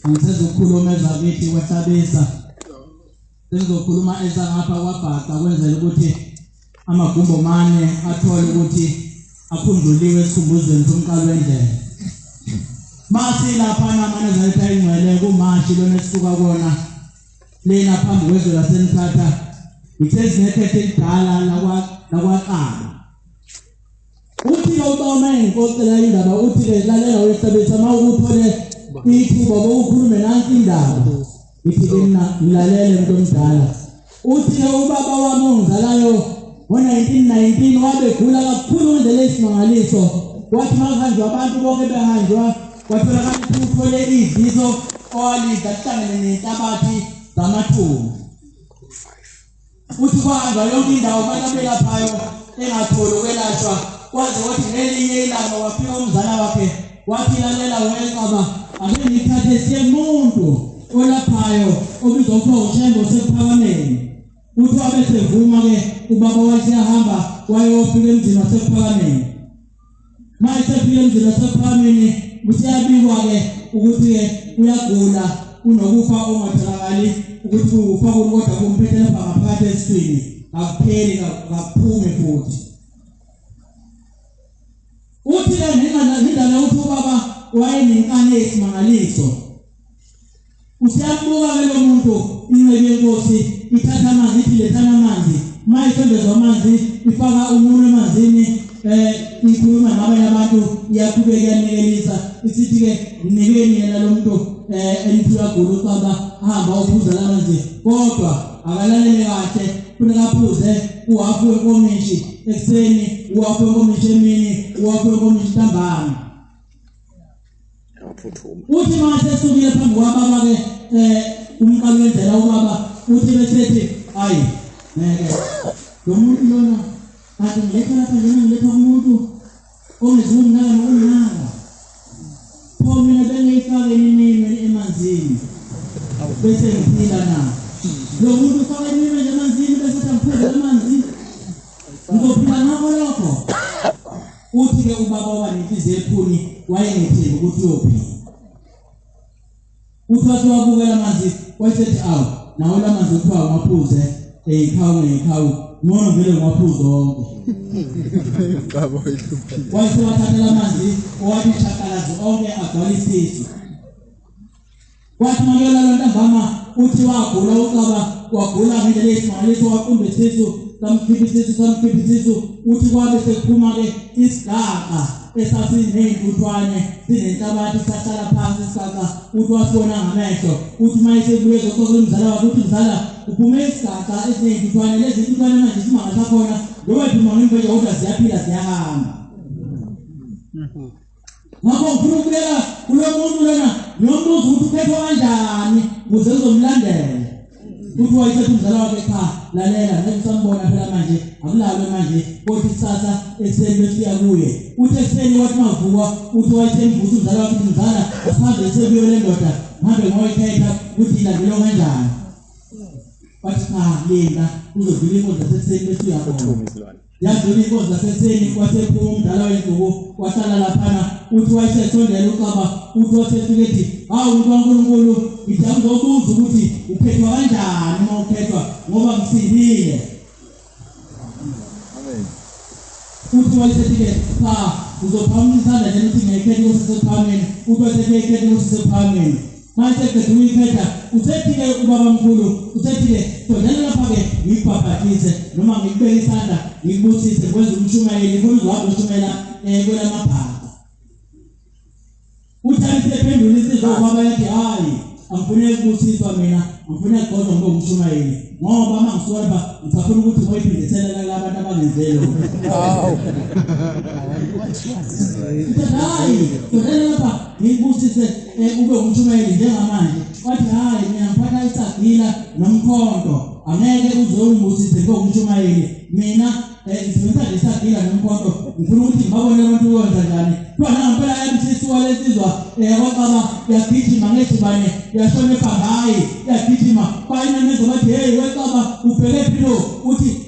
angisezokhuluma ezakithi kwahlabisa sengizokhuluma ezangapha kwabhaqa kwenzela ukuthi amagumbo mane athole ukuthi akhunduliwe esikhumbuzweni somqalo wendlela masi lapha namane zaletha ingcwele kumashi lona esisuka kona lena phambi kwezwe laseNthatha ithezingekhethe idala lakwaqala uthi ubawuma inkokela indaba uthi ke lalela wesabetha mawukuthole ithuba bokukhulume nansi indaba ithi mina ngilalele umuntu omdala uthi ke ubaba wami ongizalayo ngo1919 wabegula kakhulu indlela esimangaliso wathi makahanjwa abantu bonke behanjwa watholakala uthole izizo owalidla kuhlangene nenhlabathi zamathumbu uthi kwahamba yonke indawo balabelaphayo engatholi ukwelashwa kwaze wathi ngelinye ilanga wafika umzala wakhe wathi lalela wencaba ake ngithathe siyemuntu olaphayo obizwa kuthiwa uShembe osePhakameni uthi abesevuma ke ubaba wakhe yahamba wayofika emzini wasePhakameni mayesefika emzini wasePhakameni usiyabikwa ke ukuthi ke uyagula unokufa ongatholakali ukuthi ufa kodwa kumphethe lapha ngaphakathi esithini akupheli akuphume futhi uthi la ngindala uthi ubaba wayenenkane esimangaliso usiyabuka ke lo muntu incebe yenkosi ithatha amanzi ithi lethana amanzi mayisondezwa amanzi ifaka umunwe emanzini ikhuluma nabanye abantu iyaqhubeka yanikelisa isithi ke nikeni yena lo muntu elithiwa gulu baba hamba uphuza lamanzi kodwa akalalele kahle kunakaphuze uhafu wenkomishi ekseni uhafu wenkomishi emini uhafu wenkomishi ntambama uthi mase sukile phambi kwababa ke umqalo wendlela ubaba uthi besethi hayi ngeke lo muntu lona kanti ngiletha lapha njena ngiletha umuntu ongezumnaka nokunaka pho mina bengiyifake iminwe emanzini bese ngiphila na lo muntu ufake iminwe emanzini bese ngiphuza amanzi ngizophila ngakho lokho uthi ke ubaba wanenhliziyo ephuni wayengethembi ukuthi uyophila uthi wathi wabukela amanzi wayethi awu nawo lamanzi kuthiwa ngaphuze ikhawu ngekhawu noma vele ngaphuza onke Baba wethu. wayethi wathatha amanzi owathi chakalazi onke agcwalisisi wathi makela lo ntambama uthi wagula uqaba wagula ngendlela esimangaliso waqumbe isisu samkhiphisisa uthi kwabe sekuphuma ke isigaqa esasiney'ntuthwane sinenhlabathi sahlala phansi isigaqa uthi wasibona ngamehlo uthi mayesebuye zoxoxa umzala wakhe uthi mzala kuphume isigaqa esiney'ntuthwane lezi ntuthwane manje simanga sakhona lowephuma ngemveja kodwa ziyaphila ziyahamba ngakho ngifuna ukubulela kulo muntu lona nombuzo ukuthi uphethwa kanjani ukuze uzomlandela uthi wayesethi umzala wakhe cha lalela ngisambona phela manje akulalwe manje kodwa isasa ekuseni besiya kuye uthi ekuseni wathi mavuka uthi wayesemvusa umzala wakhe mzala asihambe sebuye le ndoda mhambe ngoyithetha ukuthi ilandelo kanjani wathi cha linda uzovila inkonzo zasekuseni besiya khona yazona inkonzo zasekuseni kwasephuma umdala wenduku wahlala laphana uthi wayesesondela uqaba uthi wasefike ethi hawu umuntu kaNkulunkulu ngithi angizobuza ukuthi uphethwa kanjani uma uphethwa ngoba ngisindile uthi wayesethi-ke cha uzophamisa isandla njena uthi ngiyayikhetha inkosi esephameni uthi wasefike inkosi esephameni mayeseqeda ukuyikhetha usethi-ke ubaba mkhulu usethi-ke sondela lapha-ke ngiyibhabhathise noma ngikubeke isandla ngikubusise ngikwenza umshumayeli ngifuna uzohamba ushumela kwelamabhaka uthi ayisephendula insizwa ubaba yathi hayi angifune ukubusiswa mina angifune ukugqozwa ngoba umshumayeli ngoba uma ngisuka lapha ngisafuna ukuthi ngoyiphindisela labantu abangenzelo hayi sondela lapha ngikubusise ube umshumayeli njengamanje wathi hayi mina ngiphatha isagila nomkhonto angeke uzongibusise ngoba umshumayeli mina ngisebenzisa isagila nomkhonto ngifuna ukuthi ngibabone abantu ukwenza njani khona ngempela yamsisiwa lesizwa waqaba yagijima ngejibane yashonepha hayi yagijima bayinemezo bathi hey weqaba ubheke philo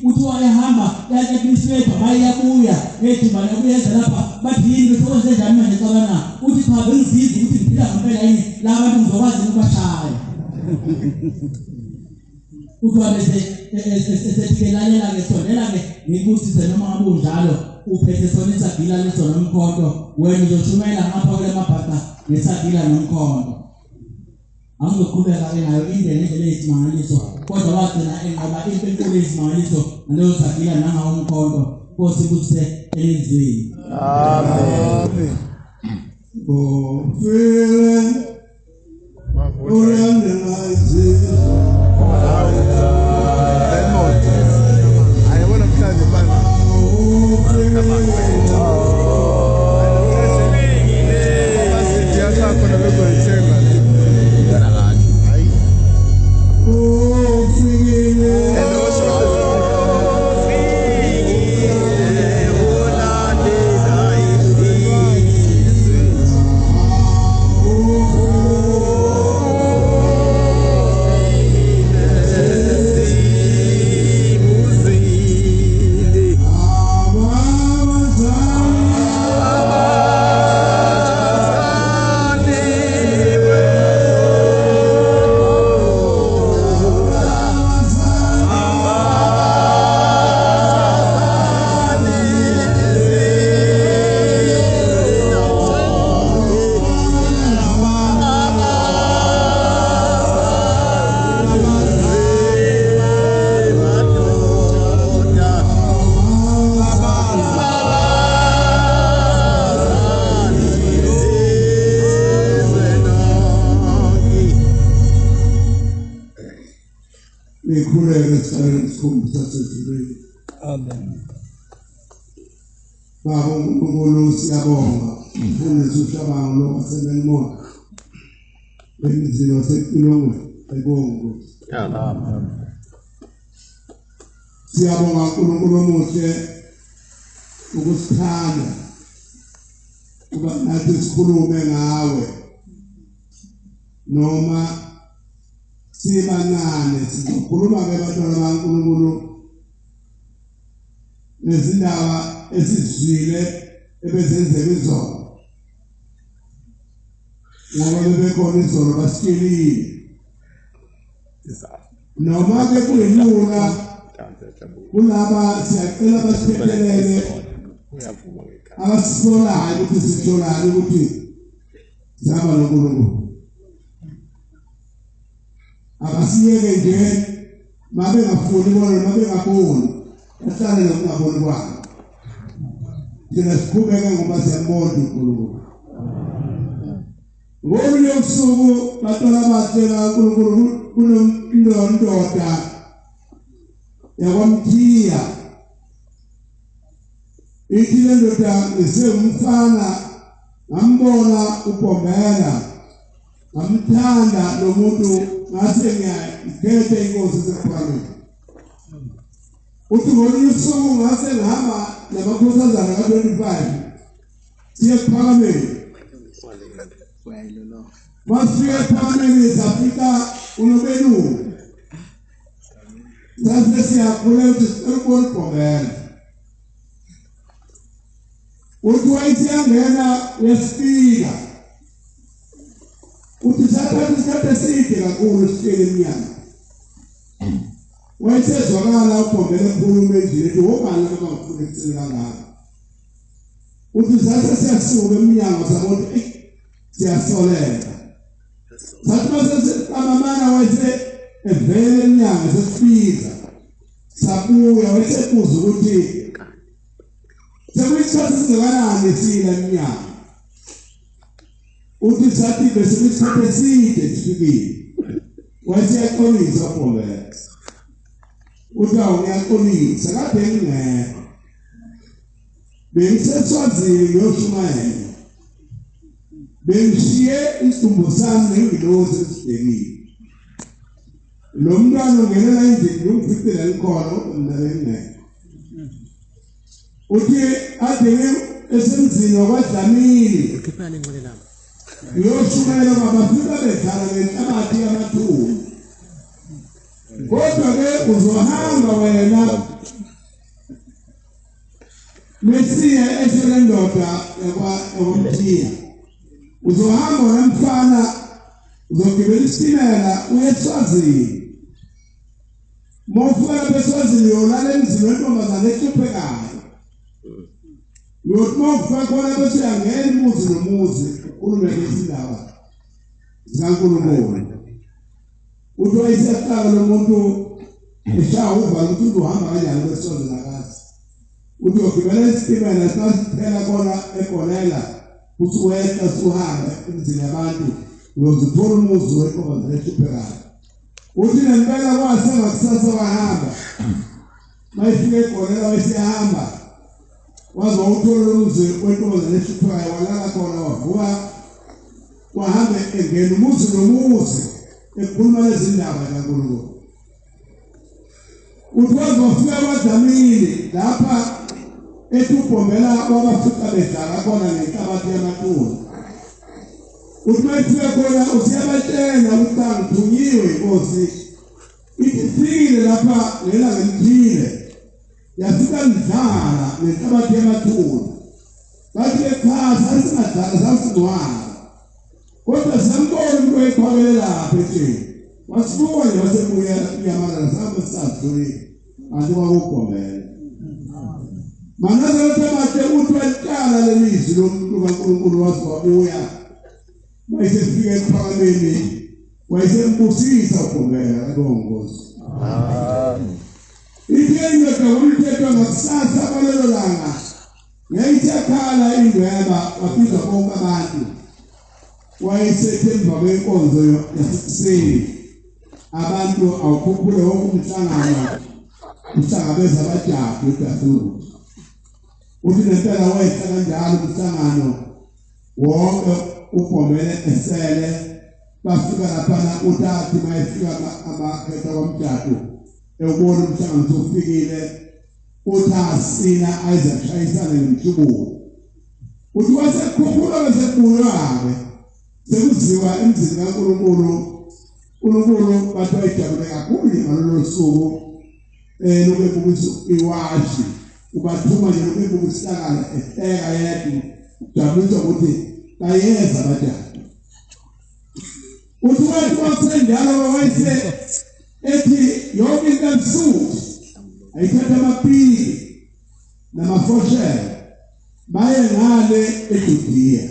uthi wayehamba yakebiswepha hayi yabuya ngejibane uyenza lapha bathi yini besokwenze njani manje cabana uthi cha bengizizwe ukuthi ngiphila ngempela yini la bantu ngizokwazi ukubashaya uthi wabesethikelalela-ke sondela-ke ngikubusise noma ngabe unjalo uphethe sona isagila leso nomkhonto wena uzoshumela ngapha kule mabhaca ngesagila nomkhonto angizoqhubeka-ke nayo indlela ngendlela eyisimangaliso kodwa wagcina enqoba into enkulu eyisimangaliso ngaleyo sagila nangawo umkhonto Nkosi ibusise elizweni. Amen. Nikhuleke sihlale sikhombisa sesizwe. Amen. Baba uNkulunkulu siyabonga. Unesu shabango lo waselemona. Benzilo sekilongo ebongo. Amen. Siyabonga uNkulunkulu omuhle ukusithanda. Kuba nathi sikhulume ngawe. Noma sibanane sikhuluma ngebantwana baNkulunkulu nezindaba esizwile ebezenzeka izolo. Ngoba bebekhona izolo basikelile. Noma ke kuyilula kulaba siyacela basiphelele abasifolayo ukuthi sitholane ukuthi sihamba noNkulunkulu. Abasiyeke nje mabe ngafuni bona mabe ngaboni ahlale nokungaboni kwabo. Thina sikhubeka ngoba siyambona uNkulunkulu. Ngolunye usuku bathola batshela uNkulunkulu kunoNdoda yakwamthiya. Ithi le ndoda ngisengumfana ngambona uBhombela. Ngamthanda lo muntu ngase ngiyakhethe inkosi sePhalamende. Uthi ngolunye usuku ngase ngihamba namakhosazana ka-25 siye ePhalamende. Masifika ePhalamende safika uNobelungu. Sase siyakhuleka ukuthi sicela uBhombela. Uthi wayesiyangena uyasifika. Uthi sathatha isikhathi eside kakhulu sifike emnyango. Wayesezwakala uBhombela ekhuluma endlini ethi wobani abangafuni ukutsela kangaka. Uthi sathatha siyasuka emnyango sabona siyasoleka. Sathi masesiqamamana wayese evele emnyango sesifika. Sabuya wayesekuza ukuthi sekuyithatha singakanani sila emnyango. Uthi sathi bese isikhathi eside sifikile. Wayeyaxolisa uBhombela. Uthi awuyaxolisa kade ngingekho. Bengiseswazini ngiyoshumayela. Bengishiye isidumbu sami nengilosi esibhekile. Lo mntwana ungenela endlini ungificela likhona mina bengingekho. Uthi ade esemzini wakwaDlamini. Ukhipha ngcole lapha. Ngiyoshumayela babafika bedlala ngenhlabathi yamathunzi. Kodwa ke uzohamba wena Mesiya eselendoda yakwamthiya. Uzohamba nomfana uzogibela isitimela uye eSwazini. Mofika eSwazini yolala emzini wentombazane ehluphekayo. Yothi mofika khona bese uyangena umuzi nomuzi ukhulume izindaba zikaNkulunkulu. Uthi wayesiyaqala lo muntu eshaya uvalo ukuthi uzohamba kanjani kweSwazini akazi. Uthi uyogibela isitimela sasiphela khona eGolela uthi wehla usuhamba emzini yabantu uyozithola umuzi wentombazane ehluphekayo. Uthi nempela kwase ngakusasa wahamba. Mayifike eGolela wayesiyahamba. Waze wawuthola umuzi wentombazane ehluphekayo walala khona wavuka wahamba engena umuzi nomuzi ekhuluma lezindaba zikaNkulunkulu. Uthi waze wafika kwaDlamini lapha ethi uBhombela wabafika bedlala khona ngenhlabathi yamathunzi. Uthi mayifika khona usiyabatshela ukuthi angithunyiwe inkosi. Ithi fikile lapha ngela ngemthile. Yafika ndlala ngenhlabathi yamathunzi. Bathi ekhaya sasingadlala sasingcwala. Kodwa sambona umuntu oyikhwabele lapha ethi wasibuka nje wasebuya iyamala sabe sadlulile. Anti kwakuBhombela. Manaze uThemate uthi waqala lelizwi lomuntu kaNkulunkulu wabuya. Mayisefika ePhalamende wayesembusisa uBhombela kaNkosi. Amen. Iyenye kakulithethwa ngakusasa kwalelo langa. Ngiyithekhala indweba waphiza bonke abantu. Wayesethe emva kwenkonzo yasekuseni abantu awukhuphule wonke umhlangano uhlangabeza abajabu eDathulu uthi nempela wethu kanjalo umhlangano wonke ubhomele esele bafika lapha uTathi mayefika amakhetha kwamjado ebona umhlangano sofikile uThasina Isaac shayisana nemhlubulo uthi wasekhuphula besekubulawe sekuziwa emzini kaNkulunkulu uNkulunkulu bathu ayijabule kakhulu ngalolu suku lokubukisa iwashi ubathuma nje lokubukisa ehleka yedwa jabulisa ukuthi kayeza abajabu uthi wathi wasenjalo wayise ethi yonke into emsuthi ayithatha amapili namafoshela baye ngale eJudiya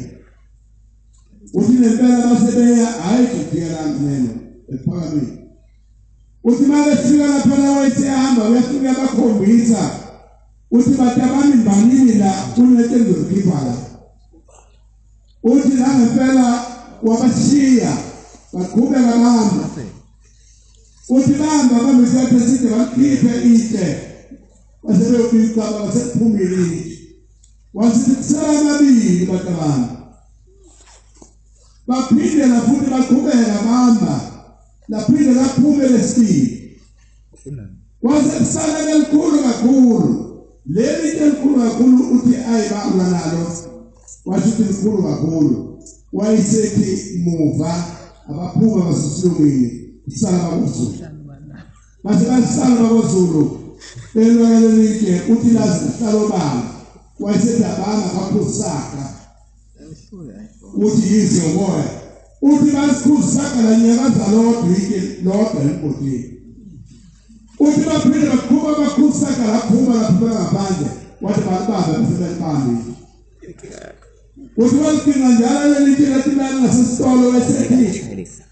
uthi nempela basebeya hayi eJudiya la ngene ephakameni uthi mabefika lapha la wayesehamba uyafika bakhombisa uthi batabani mbanini la kunetenzo khipha la uthi la ngempela wabashiya baqhubeka bahamba uthi bahamba bamesathe side bakhiphe itshe basebeyobika basephumile wasithi kusala amabili batabani baphinde la futhi baqhubeka bahamba laphinde laphume lesibili kwase kusala elikhulu kakhulu leli elikhulu kakhulu uthi ayibamba nalo washithi elikhulu kakhulu wayisethi muva abaphuma basesilungwini isala bakuZulu basebasala bakuZulu elwalelike uthi lazi hlalo banga wayisethi abanga bakusaka uthi yize moya uthi basikhusaka la nyakaza lodwa empotini uthi baphinde baqhuba bakhusaka laphuma lapha ngaphandle wathi bababa besebelibambi uthi wasidinga njalo lelithi lathilana ngasesitolo esethi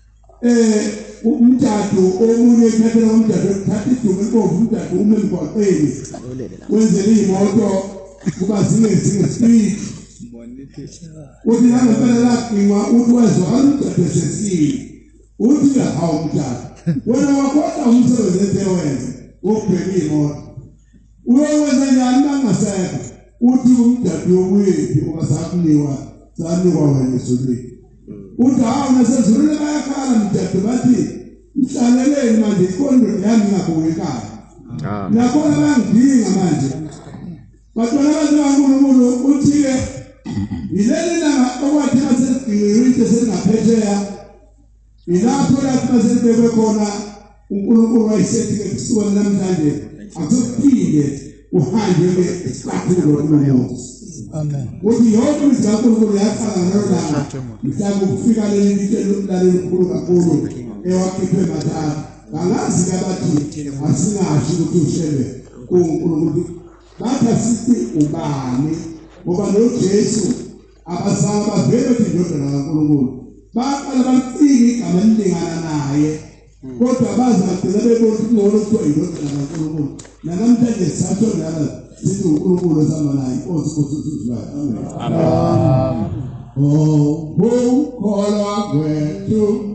umjado omunye ekhathela umjado ekuthatha idumo empovu umjado ume emgwaqeni wenzele iy'moto kuba zingezinge speed uthi nangempela lagqingwa uthi wezwa umjado esesile uthi hawu umjado wena wakhohlwa umsebenzi ethe wenze wokubheka iy'moto uyowenza njani nangasekho uthi umjado wethu ungasakuniwa sanikwa wena ezulwini uthi hawu nasezulwini bayakhala mjado bathi mhlaleleni manje ikondo yami ngabuye ekhaya nakhona bayangidinga manje batwana kaNkulunkulu uthi-ke yileli langa okwathi maseligciniwe selingaphesheya yilapho lapho maselibekwe khona uNkulunkulu wayesethi-ke kusuka namhlanje akuphinde uhambe esicathulo kumuntu uthi yonke imizi kaNkulunkulu yaqala ngalo langa mhlawumbe ukufika leli lihlelo elikhulu kakhulu ewakhiphe mathathu bangazi kabathi asingasho ukuthi ushele kuNkulunkulu bathi asithi ubani ngoba noJesu abazali bavele ukuthi indodana kaNkulunkulu baqala bamfika igama elilingana naye kodwa bazi bagcina bebona ukuthi ngcono kuthiwa indodana kaNkulunkulu namhlanje sisatho njalo sithi uNkulunkulu osihamba naye inkosi kusizwayo amen ukholwa kwethu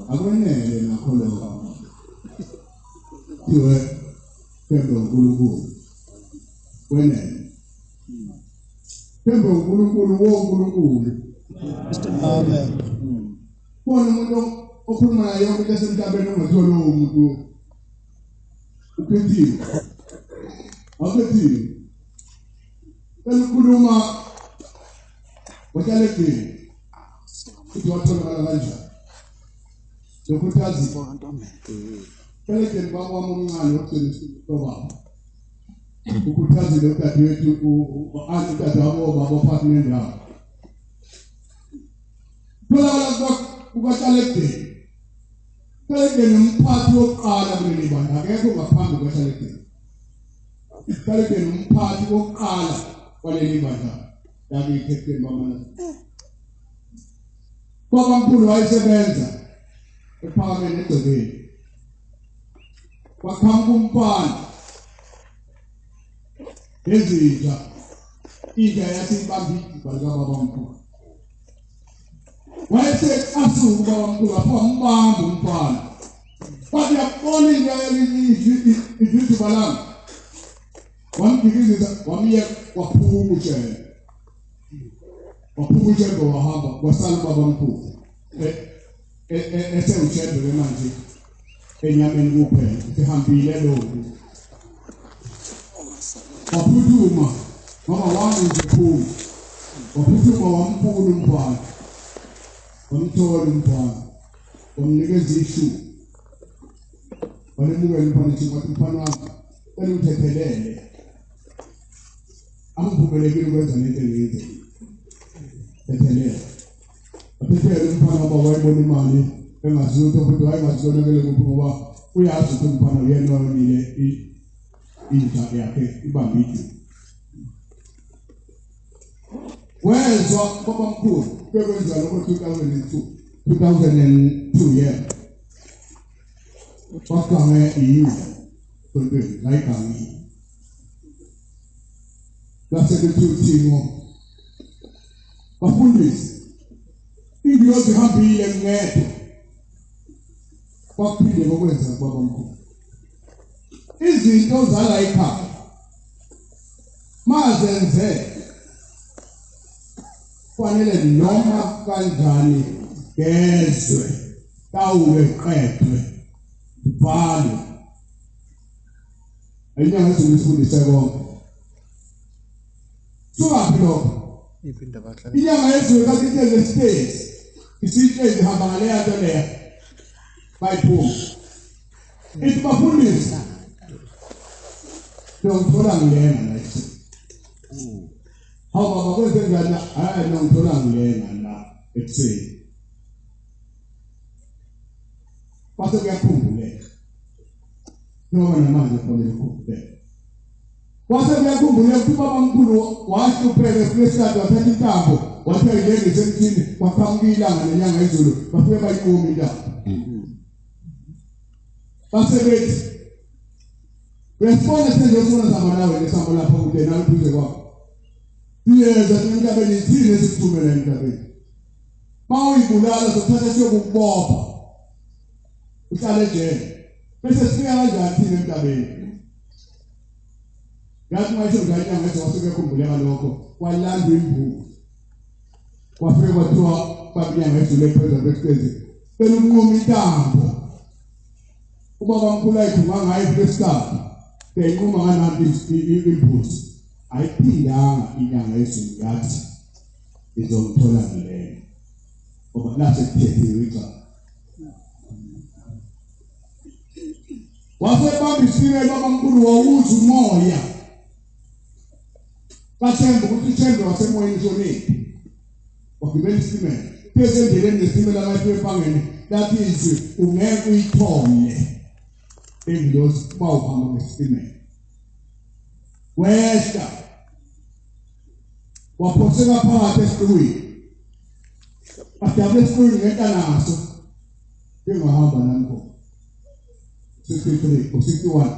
akwenele nakholwa iwe pembe uNkulunkulu wenele pembe uNkulunkulu woNkulunkulu amen bona umuntu okhuluma naye yonke esemhlabeni ongathola umuntu uphethiwe aphethiwe elikhuluma wakalekile uthi watholakala kanjani sokuthi peleke baba wami omncane okusebenzisa ukuthazile udadewethu u-anti dadewabo baba partner ndawo kubonakala kukaTalekeni. Talekeni umphathi wokuqala kuleli bandla, akekho ngaphambi kukaTalekeni. Talekeni umphathi wokuqala kwaleli bandla lakiThekwini bamana. Kwabamkhulu wayesebenza ePhakameni eGcekeni. Kwakhamba umfana ezinja inja yathi ibambile balika babamkhulu. Wayese asuku babamkhulu apho umbamba umfana. Bathi yakubona inja izithi balanga. Wamdikizisa wamiya waphuma utshela. Waphuma utshela wahamba wasala babamkhulu. Esewutshela manje enyameni kuphela sihambile lokho. Waphuthuma ngoba wami ngiphuma. Waphuthuma wamphula umfana. Wamthola umfana. Wamnikeza ishu. Walemukela umfana ethi umfana wami cela uthethelele. Angivumelekile ukwenza lento engiyenze. Tethelele. Aphethele umfana ngoba wayebona imali engazutho futhi wayengazonakele kuphi ngoba uyazi ukuthi umfana uyena owonile inja yakhe ibambile. Wezwa babamkhulu bekwenza lokho 2002 yeah. Wagange iyo konke layigange. Lasekuthiwa bafundisi ingilozi hambile ngedwa. Kwaphinde ngokwenza babamkhulu. Izinto zala ekhaya mazenze fanele noma kanjani gezwe tawuke qedwe bhalo inyanga ezifundise konke soapho iphinda bahlala inyanga ezwe kathile stage isitshe ihamba ngale yanto leya bayiphuma ithi bafundisi ngithola ngilena la hawu baba kwenze njani hayi ngithola ngilena la ekuseni base kuyakhumbuleka noma namanje kufanele ukukhumbuleka base kuyakhumbuleka ukuthi babamkhulu wahlupheka kulesikhathi wathatha intambo wathi ayilengise emthini waqhamuka ilanga nenyanga ezulu bafike bayikumi intambo base bethi response senzosona zamanawe lesambo lapho kude naliphuze kwakho siyeza emhlabeni ithini esithumela emhlabeni mawuyibulala sokuthatha siyokubopha uhlale ejele bese sifika kanjani thina emhlabeni yathi manje nganyanga ngeze wasuke khumbuleka lokho kwalandwa imvubu kwafike kwathiwa bakunyanga ezule phezulu kwesitezi bela ukunquma intambo ubabamkhulu ayithuma ngayo kwesikhathi beyinquma ngananti imbuzi ayiphindanga inyanga ezulu yathi izomthola ngilena ngoba lase kuphethiwe icala wasebamba isipire babamkhulu wawuza umoya kathemba ukuthi ithemba wasemoyeni sonini wagibela isitimela pheze endleleni nesitimela abantu ebangeni lathi izwi ungeke uyithole engilosi bawuhamba ngesitimela wehla waphoseka phakathi esiqwini adabule esiqwini ngentanaso engahamba nanko 63 or 61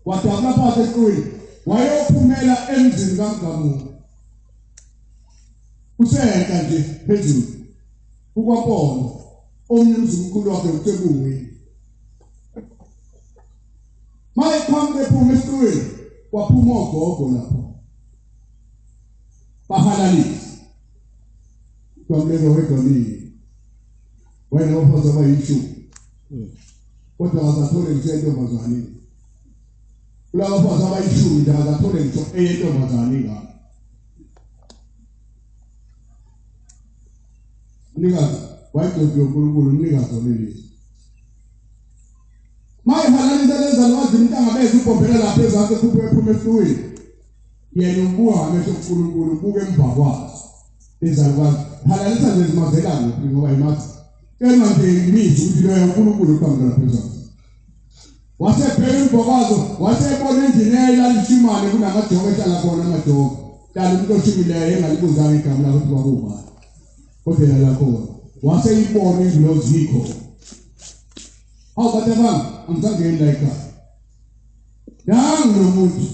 wadabula phakathi esiqwini wayophumela emzini kaMgamuko useka nje phezulu ukwapona omnye umkhulu wakhe uTebungweni mayikhamba ephuma esiqwini kwaphuma ogogo lapho bahalalisa kwamleke wedolini wena ophoza bayishu kodwa akathole nje intombazane kulabo ophoza bayishu akathole nje eyintombazane ngapha nika wayidodwe uNkulunkulu nika zolelisi mayihalalisa leza lwazi intanga beze ubhombela lapha ezakhe kuphe ephuma esiqwini yena ubuha ngesho uNkulunkulu buke emva kwazo izalukwazi halalisa nje zimazelana ngoba imathi kena nje imithi ukuthi lo uNkulunkulu uqhamuka phezulu wasebheka imbokazo wasebona injinela lishimane kunamajoka ehlala khona amajoka dala umuntu oshimileyo engalibuzanga igama lakho ukuthi kwakuba kodwa lakho waseyibona izinto zikho awukade bang angizangeni la ekhaya dangu nomuntu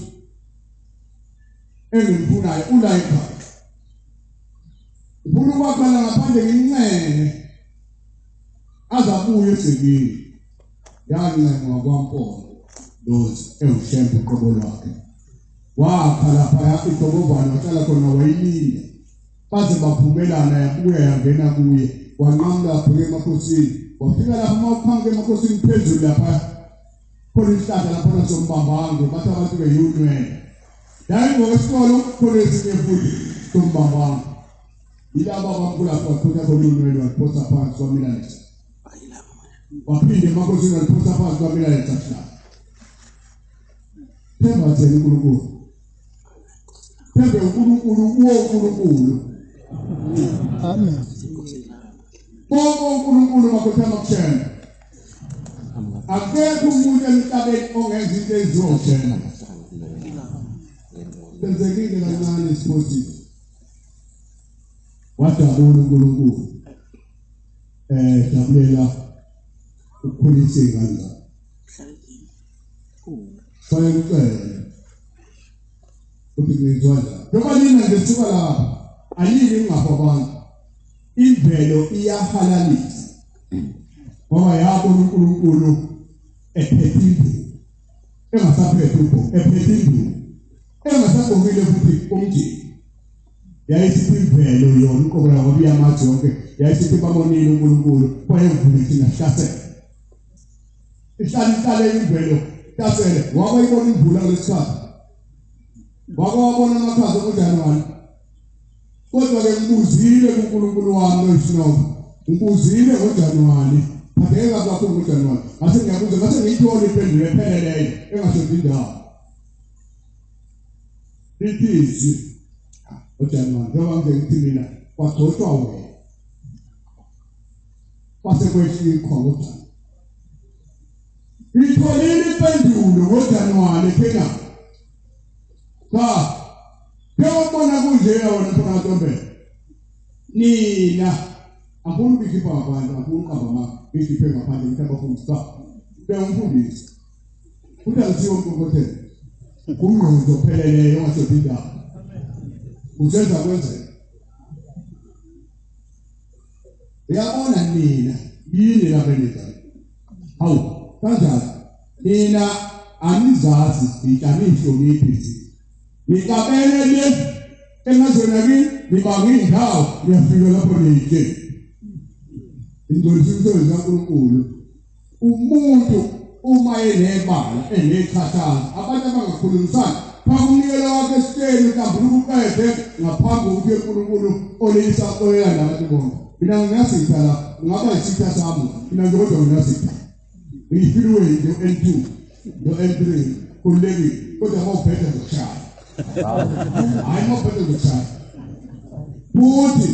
engimfunayo ula ekhaya ufuna ukwaqala ngaphandle ngincene azabuye esekini yani ngakwampolo lozi ewushembe uqobo lwakhe wakha lapha iqobovana wahlala khona wayilinda baze baphumelana yabuya yangena kuye wanqamla pheke emakhosini wafika lapha mawuphange emakhosini phezulu lapha khona isihlahla lapha nasombambango bathi abantu beyunwele yayi ngokwesikolo khona ezinye futhi sombambango yilaba abamkhulapha wakhona kolunwele waphosa phansi kwamilanisa waphinde emakhosini waliphosa phansi kwamilanisa sihlahla themba thena uNkulunkulu thembe uNkulunkulu uNkulunkulu Amen. bonke uNkulunkulu makhothama kushena akekho umuntu emhlabeni ongenza into ezizoshena senzekile kancane isiphosisi wadabula uNkulunkulu jabulela ukukhulisa ingane sayicela ukuthi ngizwaza ngoba nina ngisuka lapha ayini ngapha abantu imvelo iyahalalisa ngoba yabo uNkulunkulu ephethile engasaphethe upho ephethile engasagomile futhi umjini yayisithi imvelo yona uqobo yabo iyamathi yonke yayisithi babonile uNkulunkulu kwayevulisa nahlasela ihlala imvelo tasele wabayibona imvula lesikhathi wabona amakhaza kuJanuwari kodwa ke ngibuzile kuNkulunkulu wami noSinoba ngibuzile ngoJanuwari phatheka kakhulu ngoJanuwari ngase ngiyabuza ngase ngiyithola impendulo epheleleyo engashothi indawo lithi ngoJanuwari ngoba ngithi mina kwagcotshwa wena kwase kwehlika ikhona ngitholile impendulo ngoJanuwari phela Yabona kunjena wena mfana Ntombe. Nina akufuni ukukhipha abantu, akufuni ukuqamba ama ngikhiphe ngaphandle ukuthi abafundisa. Bengumfundisi. Uthe kuthiwa uMkhokhothe. Kungqondo pheleleyo ongasethi indaba. Uzenza kwenzeka. Uyabona nina yini la benizana. Hawu, kanjani? Nina anizazi ihloniphi. Nikabele le emazweni akini nibanga indawo uyafika lapho niyike ingolisiso zikaNkulunkulu umuntu uma enebala enekhathaza abantu abangakhulumisani phamukela wakhe esiteni uhlambuluka uqede ngaphambi kokuthi uNkulunkulu olisa oyela nabantu bonke mina ngiyasitha la ngaba isitha sami mina ngikodwa ngiyasitha ngifiliwe into N2 no N3 kuleki kodwa mawuphethe ngokushaya hayi mawuphethe ngokushaya futhi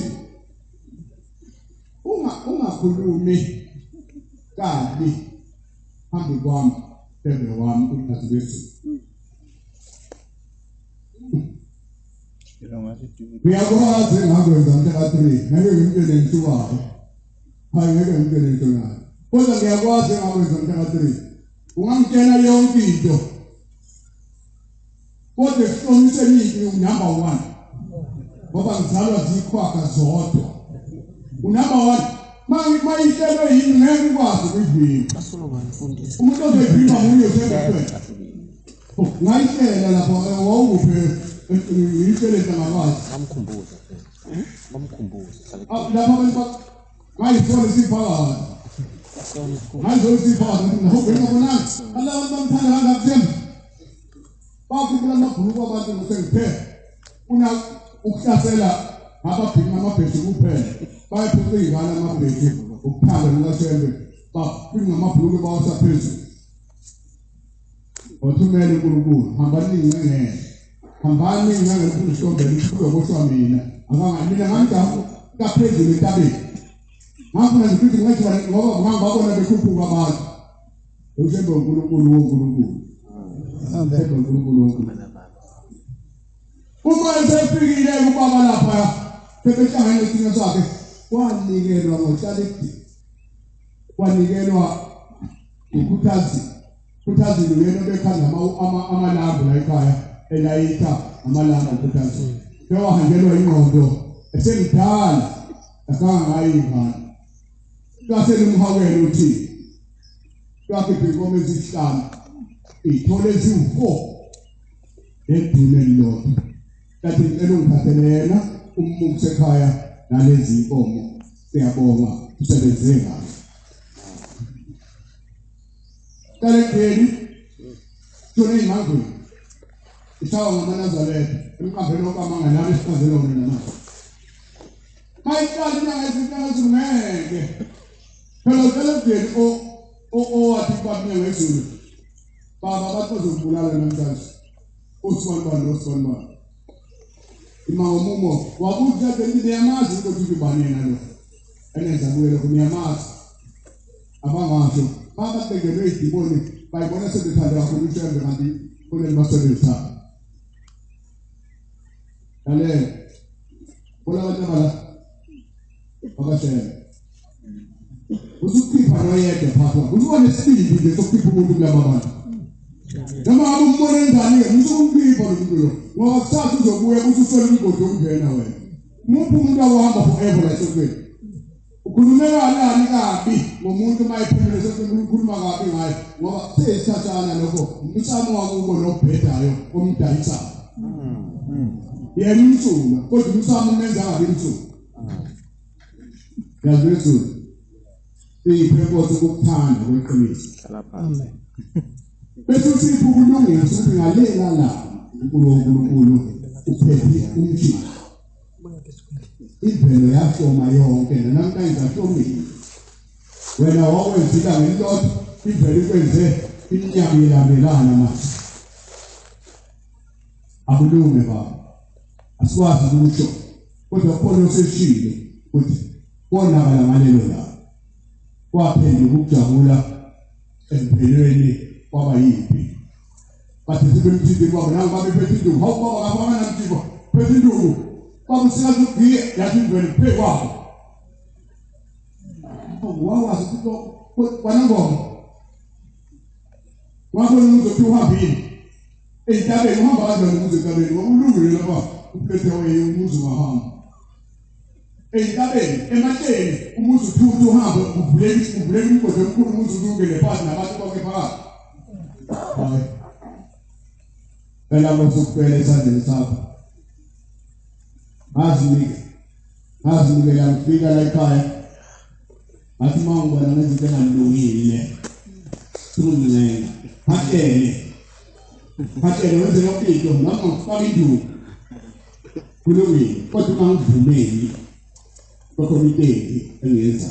ungakhulumi kabi phambi kwami phezulu kwami uNkulunkulu uyakwazi ngakwenza mhla 3 ngeke ngimtshele ngisukayo hayi ngeke ngimtshele ngitonayo kodwa ngiyakwazi ngakwenza mhla 3 ungamtshela yonke into kodwa siqonise nithi unumber 1 ngoba ngizalwa zikhwaka zodwa unumber 1 mayihlelo yini ngeke ukwazi ukuyivina umuntu ozevima nguye usebenza ngayihlela lapho wawuphe ngiyishele ngamazi bamkhumbuza lapho abantu ngayifona isiphakathi ngayizosiphakathi ngihobela bonani Allah bamthanda kangakuthemba bakubula amabhuluku abantu ngosengiphe una ukuhlasela ababhinqa amabheshi kuphela bayaphuca izingane amabheshi ukuphanga ngashembe babhinqa amabhuluku bawasaphezulu othumele uNkulunkulu hamba ningengene hambani ngangifuna ushombe likhulu kodwa mina mina ngamdamu kaphezulu entabeni ngafuna ngithi ngathi ngoba ngangabona bekhuphuka abantu ushembe uNkulunkulu woNkulunkulu amen uNkulunkulu uma esefikile ubaba lapha sebehlangene nesimo sakhe wanikelwa ngochaliti wanikelwa ukhuthazi luyena bekhanda amalambu la ekhaya elayitha amalambu ukhuthazi bewahanjelwa ingqondo esemdala akangayiva kase limhawela uthi kake inkomo ezihlanu ithole eziwu4 edune lodwa kathi ngicela ungiphathele yena ummuku ekhaya nalezi inkomo siyabonga usebenze kahle Kalekeni tone imangwe isawa ngamanazareth emqambeni okamanga nalo esikhazela wona namanje mayiqala inyanga ezingeke phela kalekeni wathi kwamina ngezulu baba bathi bazokubulala namhlanje uSibani imamumo wabuza ukuthi niyamazi ukuthi ubani nalo enenza kuyo kuniyamazi abangasho baba bengelwe idimoni bayibona sebethanda kakhulu ushembe kanti kule masebenza kale bona abantu abashela usukhipha noyedwa phakathi uzibone isibindi nje sokukhipha umuntu kulaba bantu noma umbone endani usukhipha lo ngoba kusasa uzobuya ususola ingodi yokungena wena umuntu awahamba forever la sokwini ukhulumela nani kabi ngomuntu mayiphumile sokukhuluma kabi ngaye ngoba sesithathana lokho umsamo wakubo nobhedayo omdayisa yena umsula kodwa umsamo umenza kabi umsula yazwethu ipurpose ukuthanda kweqiniso amen bese uSipho kulungile ukuthi ngalela la uNkulunkulu uphethe umjiji imvelo yahloma yonke namhlanje ahlomile wena wakwenzile ngelotho imvelo ikwenze iminyaka ilandelana manje akulunge baba asikwazi ukuthi kodwa khona oseshile ukuthi konakala ngalelo la kwaphendula ukujabula empilweni kwaba yipi bathi sibemthini kwabo nangu babephethe induku hawu baba kabana namthiko phethe induku bamusikazi ugiye yathi imvelo phekwabo wawazi ukuthi kwanangoma wabona uzothi uhambile entabeni uhamba kanjani ukuze entabeni wakulungile lapha uphethe waye umuzi ungahamba entabeni emateni umuzi uthi uhambe uvuleke ingozi enkulu umuzi ulungele phansi nabantu bonke phakathi hayi phela ngosukuphela esandleni sakho azinikela ngifika la ekhaya athi mangibona ngezinto engalungile kulungile hatele wenze lokho noma ngifaka induku kulungile kodwa ungangivumeli komiteti engenza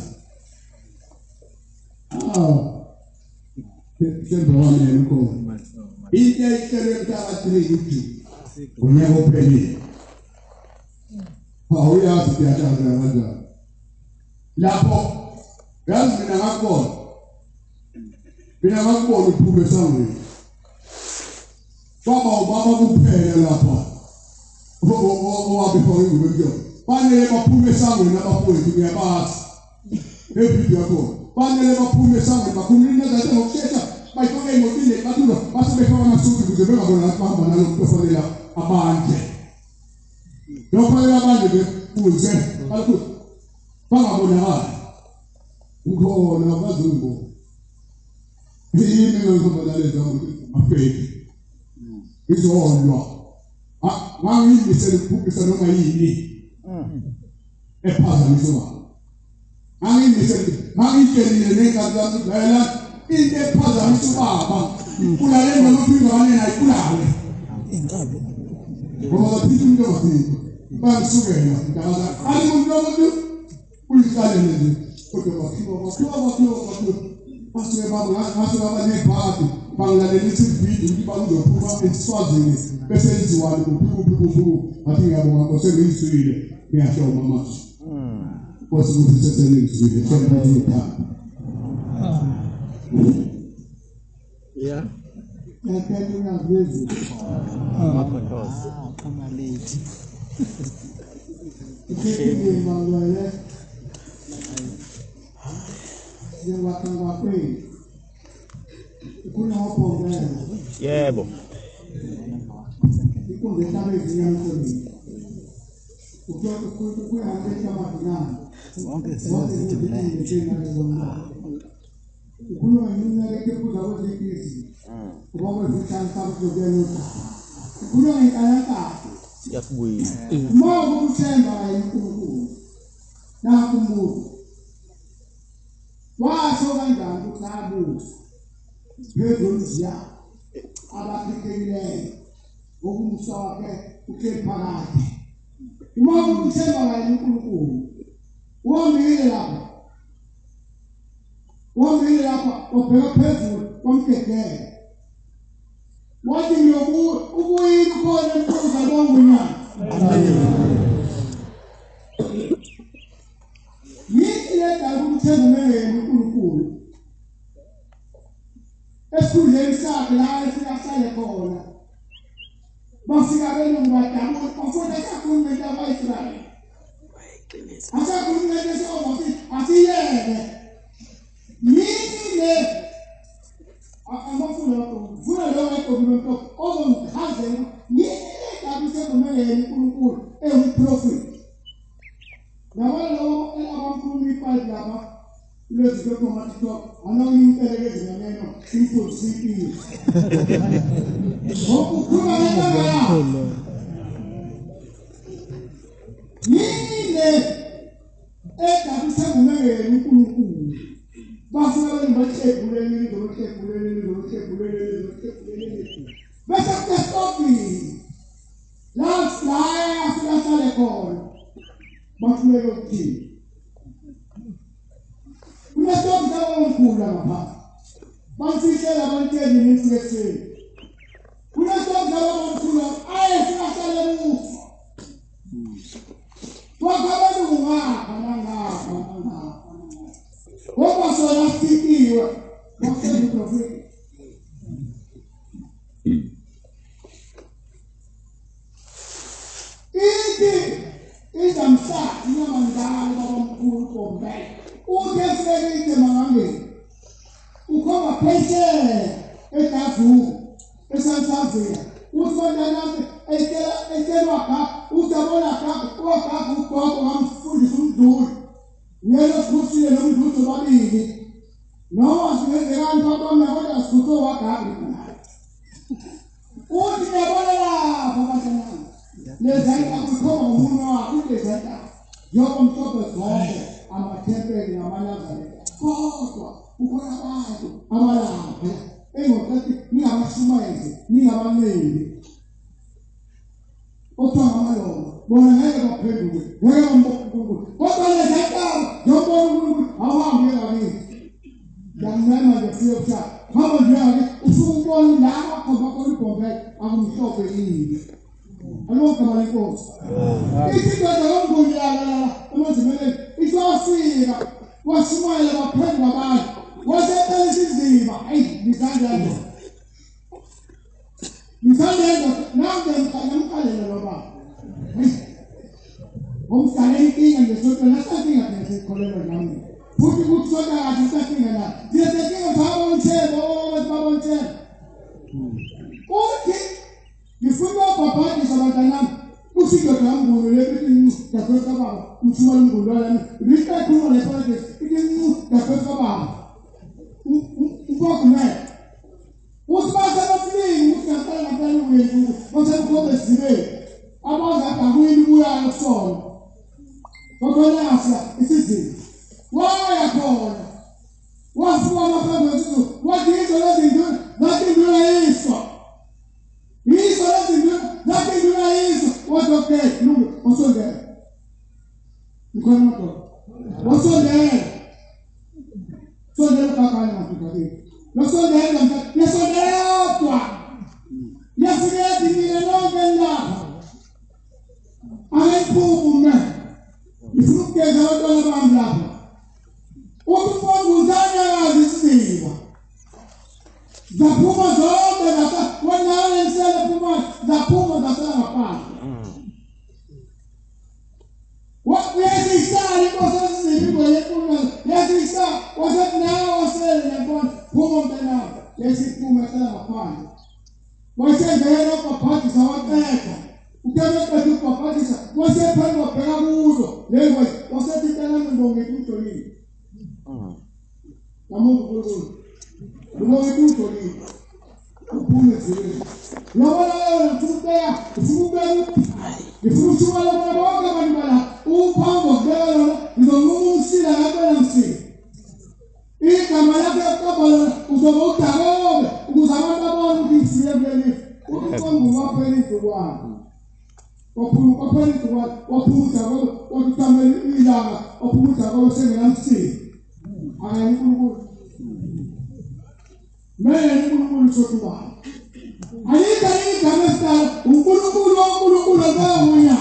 sembe wami lokho into ehlele phakathi kwethu unyaka ophelile awuyazi kuyathaza kanjani lapho yazi mina ngakubona uphume sangweni baba kuphela lapha owabefaka ingubekyo fanele baphume esangweni abafowethu kuyabazi evideo yakho fanele baphume esangweni bakhulumile ngathi ngokushesha bayifake emotini bathula base befaka amasudu ukuze bengabona lapha bahamba nalo kufanele abanje nofanele abanje bekuze balokhu bangabonakala ukhona abazungu yini ngizobonaleza mafeki izolwa ngangiyisele ukuphukisa noma yini ephazamiswa ngangiyitshelile nenkathi yami vela into ephazamisa ubaba kulale nokuthi ingane nayo kulale ngoba bathi umuntu wathi bangisukela ngaza alimuntu nomuntu uyihlale nje kodwa bathiwa Basuke baba nebhadi bangilalelisa ividiyo ukuthi bakuzophuma eSwazini bese enziwani kuphi bathi ngiyabonga Nkosi engiyizwile ngiyahloma manje Nkosi ukuthi sesengiyizwile sengiphethe uthando Yeah. ngiyaphethe ungazizwe Come late. ikekile mangwele ngiyakanga kweli kuna wapongeza Yebo. ikunde tabe zinyamkoni ukuya kama dinani Wonke siyazithi mla. ukuno ineleke kuza kwezikisi ubonga zithanka kuzokwenza ukuno inkalaka Siyakubuya. uma ukuthemba uNkulunkulu nakumuntu washo kanjani ukuthi abuze bedolizia abaphekileyo okumsa wakhe ukephakathi uma ukuthemba uNkulunkulu womile lapha ubheka phezulu komgegelo wathi ukuyini khona emkhuza longunyana yini ledala ukuthemba uNkulunkulu esikhundleni sakhe la esikahlale khona bafika belungu badamu bafuna isakhulumeli yama-Israyeli asakhulumeli esobathi asiyele yini le amafuna vula lo wakomuntu ozomchazela yini ledala ukuthemba uNkulunkulu eyiprofit Nawalo abamkhulumi iPhone laba lezi automatic anawuyimpeleke ezinganeno simple simple ngokukhuluma ngala yini ekabisa ngumengele uNkulunkulu bafuna bathebuleni bese kustopi last line after khona bathuleke ukuthini kunestopi sabomkhulu ngapha bamfihlela abanteni nemflexeni kunestopi sabomkhulu ayesikahlale mufa wakabani ungapha ngoba sona sikiwe waseprofeti Isamsa inamandala babamkhulu kombe uthefeke mangangeni ukhoma phesheya eDavu eSouth uthi bandana ekelwa ka uzabona ka wakha ugogo ngamfundisa umduli ngelo futhi nomduli babili noma singenzekani babona kodwa sikutho wagabi uthi yabona lapha bantwana lezayita kukhoma umuntu wakho lezayita yoko mhlobo zonke amathempeli namanazareti kodwa ukhona abantu abalapha engokuthi ningamashumayeli ningabaneli othiwa ngamalonga bona ngeke baphenduke ngeke bambokunkulunkulu kodwa lezayita yobona unkulunkulu awuhambe ngakithi yamnema nje siyokushaya hamba njengake usukubona la akhomba khona ibhombe akumhlophe yini Alonga malenkosi. Isidodwa yomgunyala emazimeni isofika washumayela baphendwa abantu. Wasepela isizima hayi nizandla. Nange mkhalela baba. Umsana inkinga ngesonto nasasinga ngesikholelo nami. Futhi kuthona kahle sasinga la. Siyasekinga baba umthebo. Uthi ngifuna ukubhabhadisa abantanami usidoda yambulo lebethi dakwethu baba umthuma lombulo lami liqhakhulu lephakathi ikincu dakwethu baba uphokwe usibasa bafini usiyaqala ngaphandle kwethu basemkhobe zibe abaza kwini buya kusona kodwa nasa isizini waya khona wafuwa amaphambi ethu wathi izolo zinto nathi ndula iswa Isso daqui do isso, o ok, não, o sonho. Enquanto sonho, sonho para cá Nosondela mthatha. Yesondela. Yafika mina lonke lapha. Ayiphume. Ngifuna ukugeza abantwana bami lapha. Ukufunguzana izisiba. Zaphuma zonke lapha. Wena nisela phuma zaphuma zasela ngaphandle. What yes is that it was a people yes is that was it now was it and what pull them now yes it pull myself apart was it there up a party so what there ukeme tu kwa party so was it pendo pega mudo lewe was it tena ndonge tu toli Mungu kulo ndonge tu toli kupume zile Lawala tutea ufuga Ifurutu wala boga manibala upambo galo ndongumusila ngabelamsi Ikama yake kabala uzobota ngobe ukuzamanda bona ukisiye bele ukongo wapeli tuwa wapeli tuwa wapumuta ngobe wakutameli ilanga wapumuta ngobe sengelamsi aya nkulunkulu mele nkulunkulu sotuwa Ayika mesta ukulunkulu ngamunya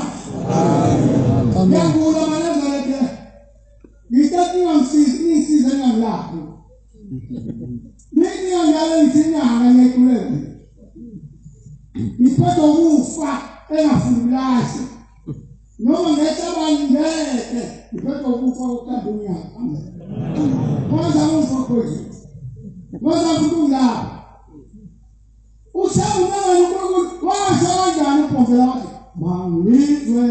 Yangula manazareke Ngitati ngisiza ngamlapho Nini ngale nginyanga ngekulele Ngiphethe ukufa engafundulazi Noma ngecabanga ngeke ngiphethe ukufa ukutandunya Mwanza ukufa kwethu Mwanza ukungula Usawu nawe nkulunkulu washa kanjani uphombe lakhe mangizwe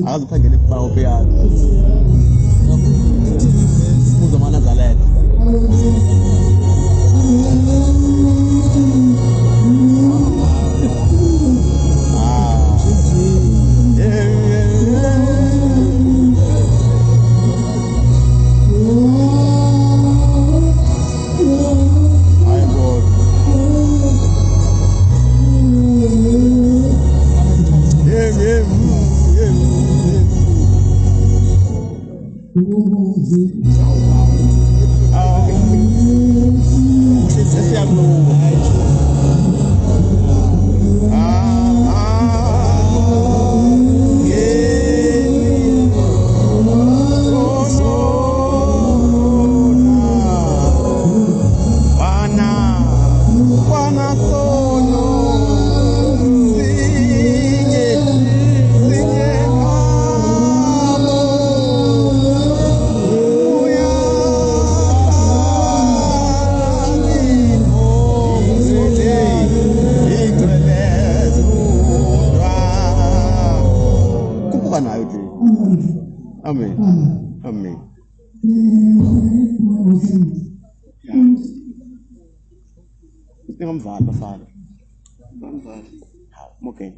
As pra aquele pau piado. Usa uma Nazaré. Amen. Amen. Ngamvala Father. Ngamvala. Okay.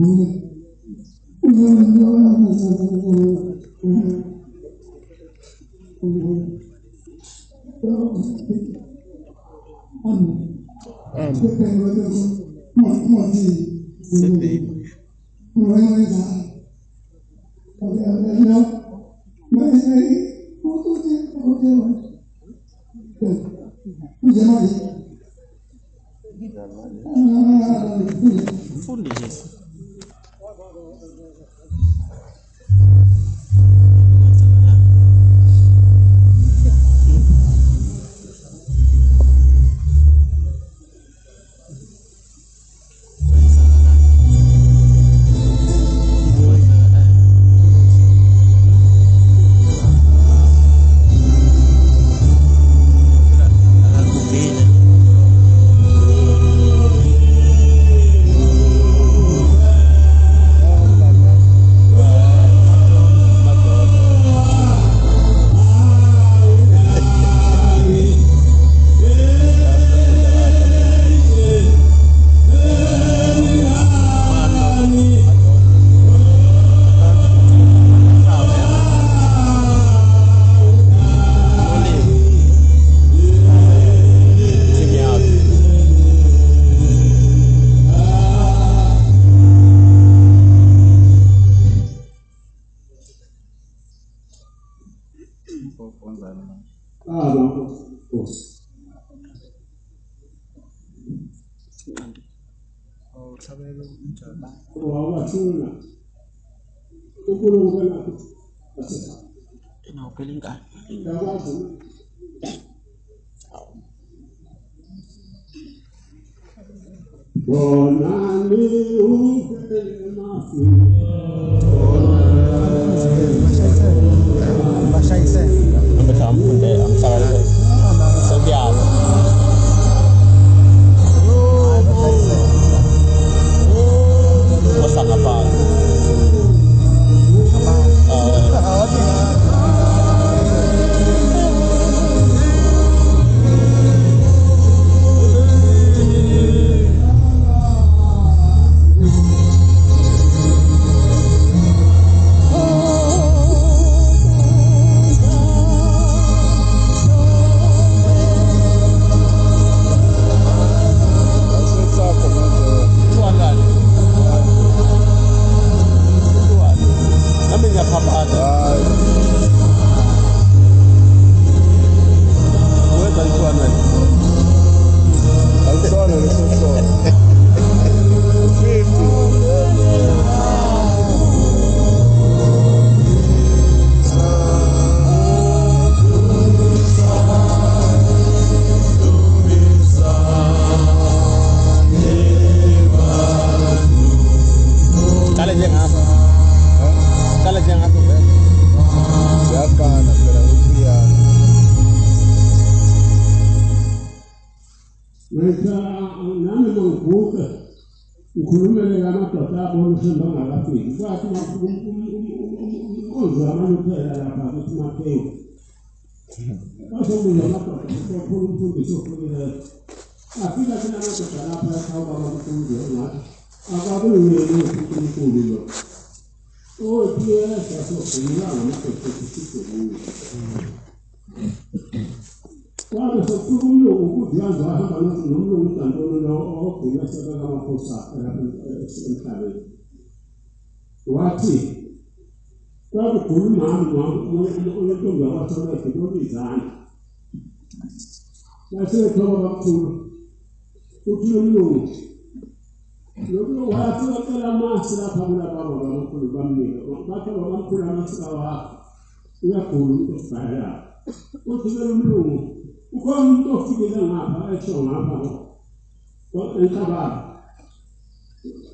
Enkababa.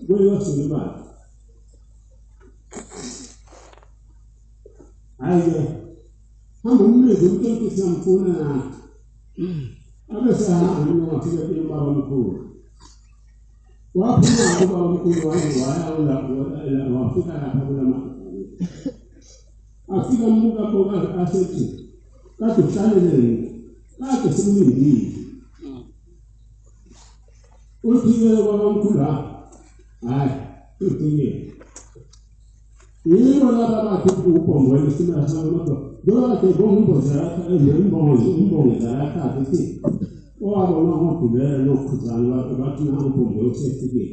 Kuyosibani. Hayi. Hamba umlezi umntwana samfuna na. Abesahamba nowafika kulo baba omkhulu. Waphuma kuba omkhulu waya wafika lapha kulama. Afika mbuka boka asethi. Kade uhlalele. Kade simlindile. Uthike baba omkhulu ha. Hayi, uthike. Yebo laba bathi ubongo isimela sangodo. Dola ke bongo zaka imbongo zaka athi. Owabona ngokugubela nokukhuzana bathi nangombo yosefike.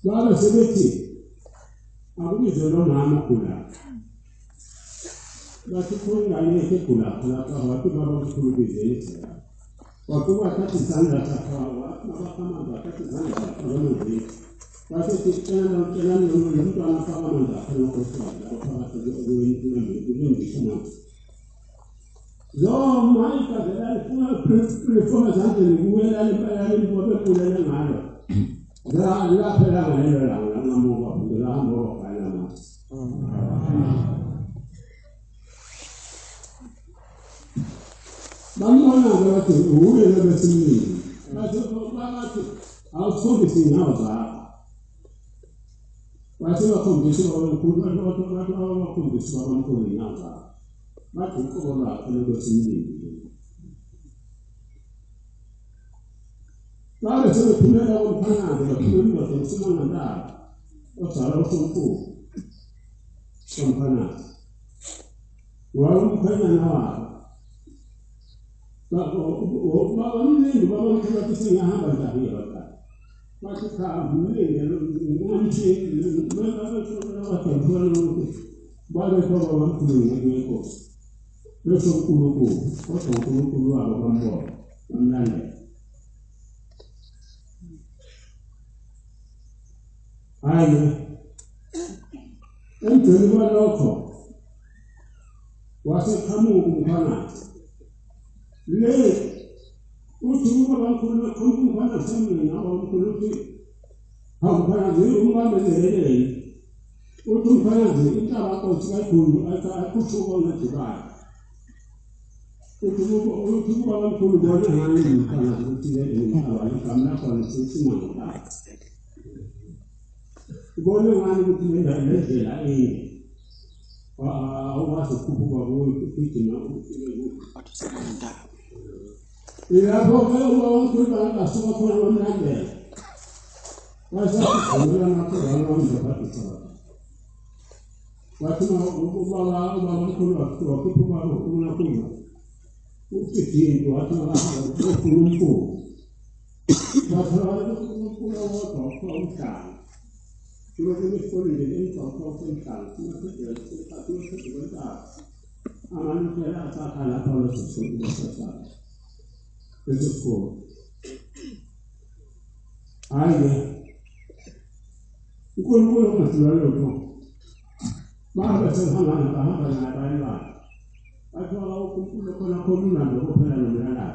Baba sebethi akubizo lo mama kula. Bathi khona ngeke kula lapha bathi baba omkhulu bizeni. Wakuba kathi sandla safawa nabakama bakathi sandla abanozi. Bathi tshela nomntwana afaka amanzi akhe nokusala phakathi kwezinto zo maika zela ifuna zandle kuwela impayali ngobe kulela ngalo. La phela ngalo la ngamuva ngila hambo kaya na. Bamona ngathi uwele besimini. Bathi awusonde sinyawo zakho. Bathi bakhombisa ukuthi bakhombisa abamkhulu inyawo zakho. Bathi ukubona besimini. Babe sebephumela komphanazi baphumela ngokusimama ndaba. Ozala usomkhulu. Somphanazi. Wawumphanyana wakhe. Baba mningi baba mkhulu bathi singahamba njani lapha. Bathi cha mningi ngomthi baba baba mkhulu ngekho. Bese uNkulunkulu kodwa uNkulunkulu wabo bambona bamlandela. Hayi. Emthweni kwalokho waseqhamuka umphanazi. Le uthi ubaba mkhulu umphanazi semina abamkhulu uthi hawuphanazi umbambelele. Uthi umphanazi intaba konke kakhulu akuthuko ngedibani. Uthi ubaba mkhulu bona ngani umphanazi uthi intaba ikamla khona sesimanga. Ubone ngani ukuthi lendlela awukwazi ukukhuphuka kuyidina ukuthi ilapho ke ubaba omkhulu bangasuka khona bamlandela. Wasakhulula amakhulu wamzaphathisa. Wathi ubaba omkhulu wakhuphuka uNkulunkulu. Uthi wathi uNkulunkulu. Wathi uNkulunkulu wodwa umhlaba. You're going to fall in the name of God. I'm going to attack an apology for the this is cool. I will. You couldn't put on a floor. Margaret said, "Hang on, I thought I couldn't open and relax.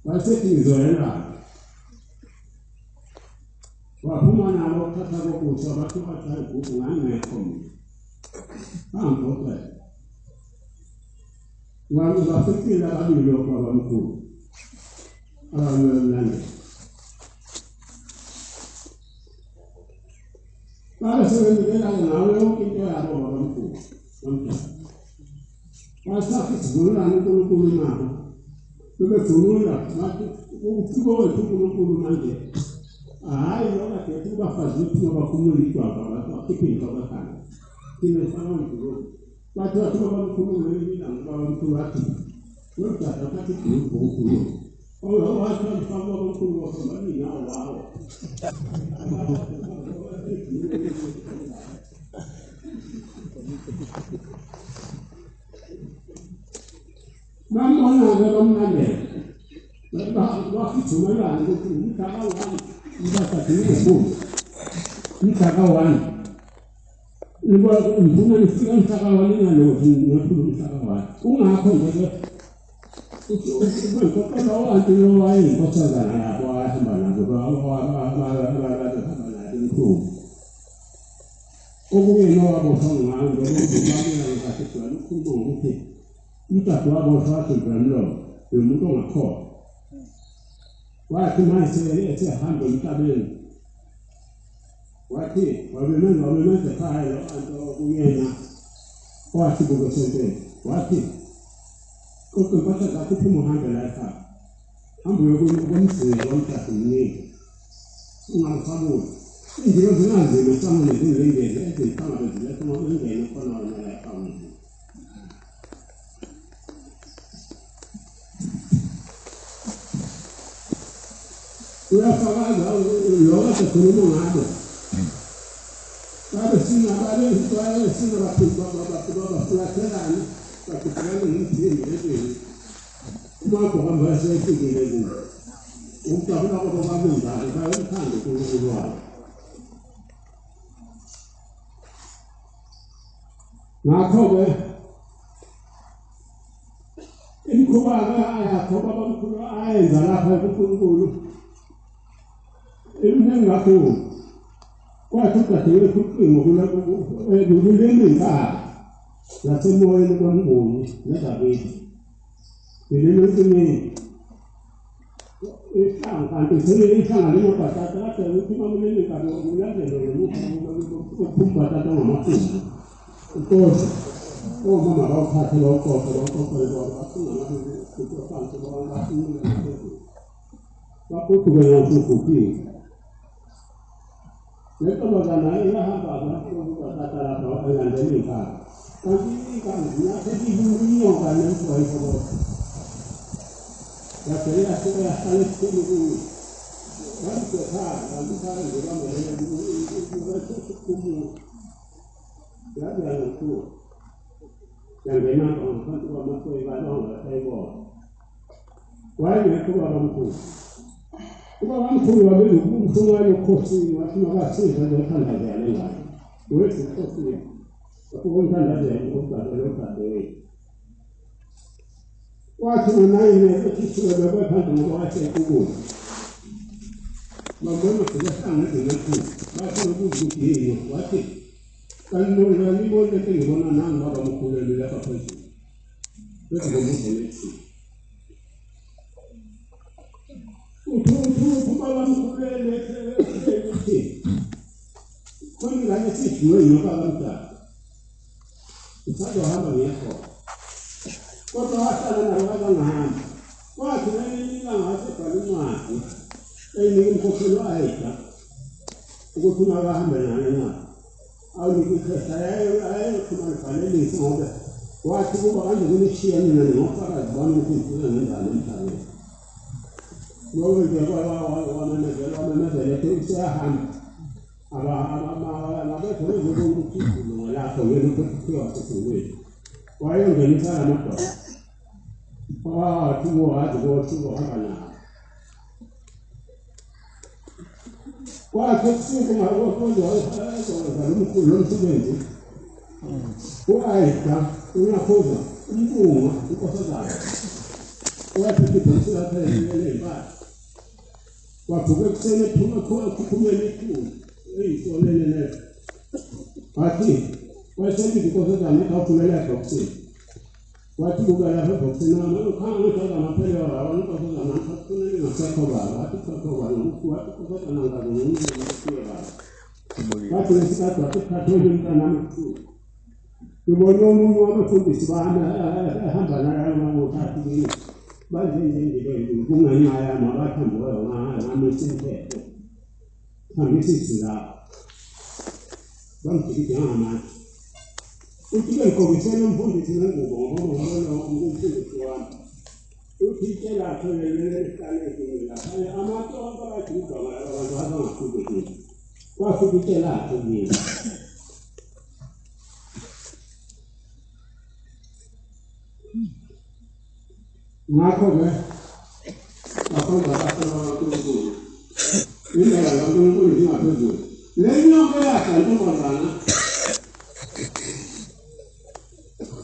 My setting is alright. Wapuma na wakata wako sabatu hata kuungana komi. Hapo wanafikiri la kabila kwa mkuu. Nani? Para saber que era nao que era baba mkuu. Wasafi sura ni kulu na. Tumefunula watu ukubwa kulu manje. Ai, olha que tu vai fazer tu vai comunicar agora, tu que vai fazer. Que não fala muito. Mas tu vai comunicar, não vai comunicar. Não tá que tu pouco. Olha, vai falar com tu você vai nem lá. Vamos lá, vamos lá. Vai tu vai lá, não tá lá. Nitakawan. Ibu ibu nanti kan nitakawan ini ada waktu nitakawan. Ungah pun ada.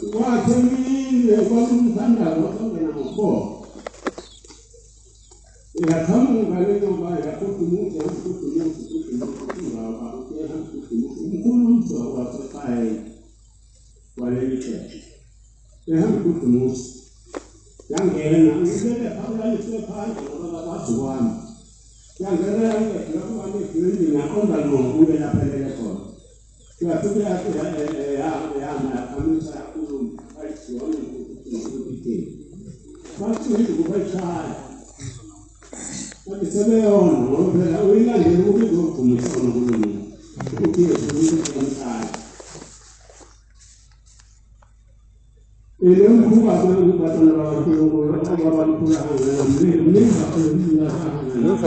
Wah, ini lepas itu kan dah, lepas itu kan Mungu alivyo mbaya kutumuza mkulu wa papai walelike kutumuza yangena ngizele phawula isephansi ngoba bazuwami yangena yangena kwani na konda no ube laphelele khona kuyafika ya amisa yakulu ayisiwona ukuthi bathi ukubayishaya Sebeona, ngoba uyilandela ukuthi uzogcumisa kulo. Ukuthi uzogcumisa. Move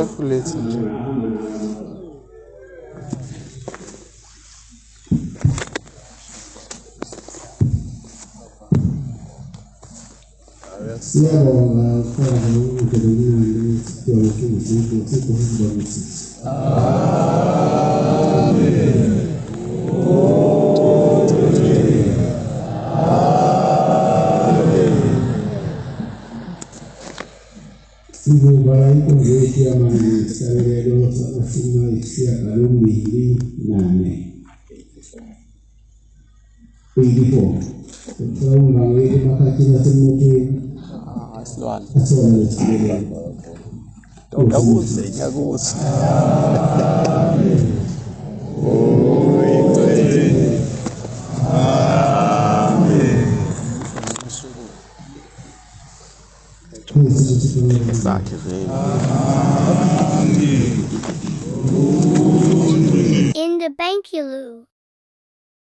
In the Bankulu.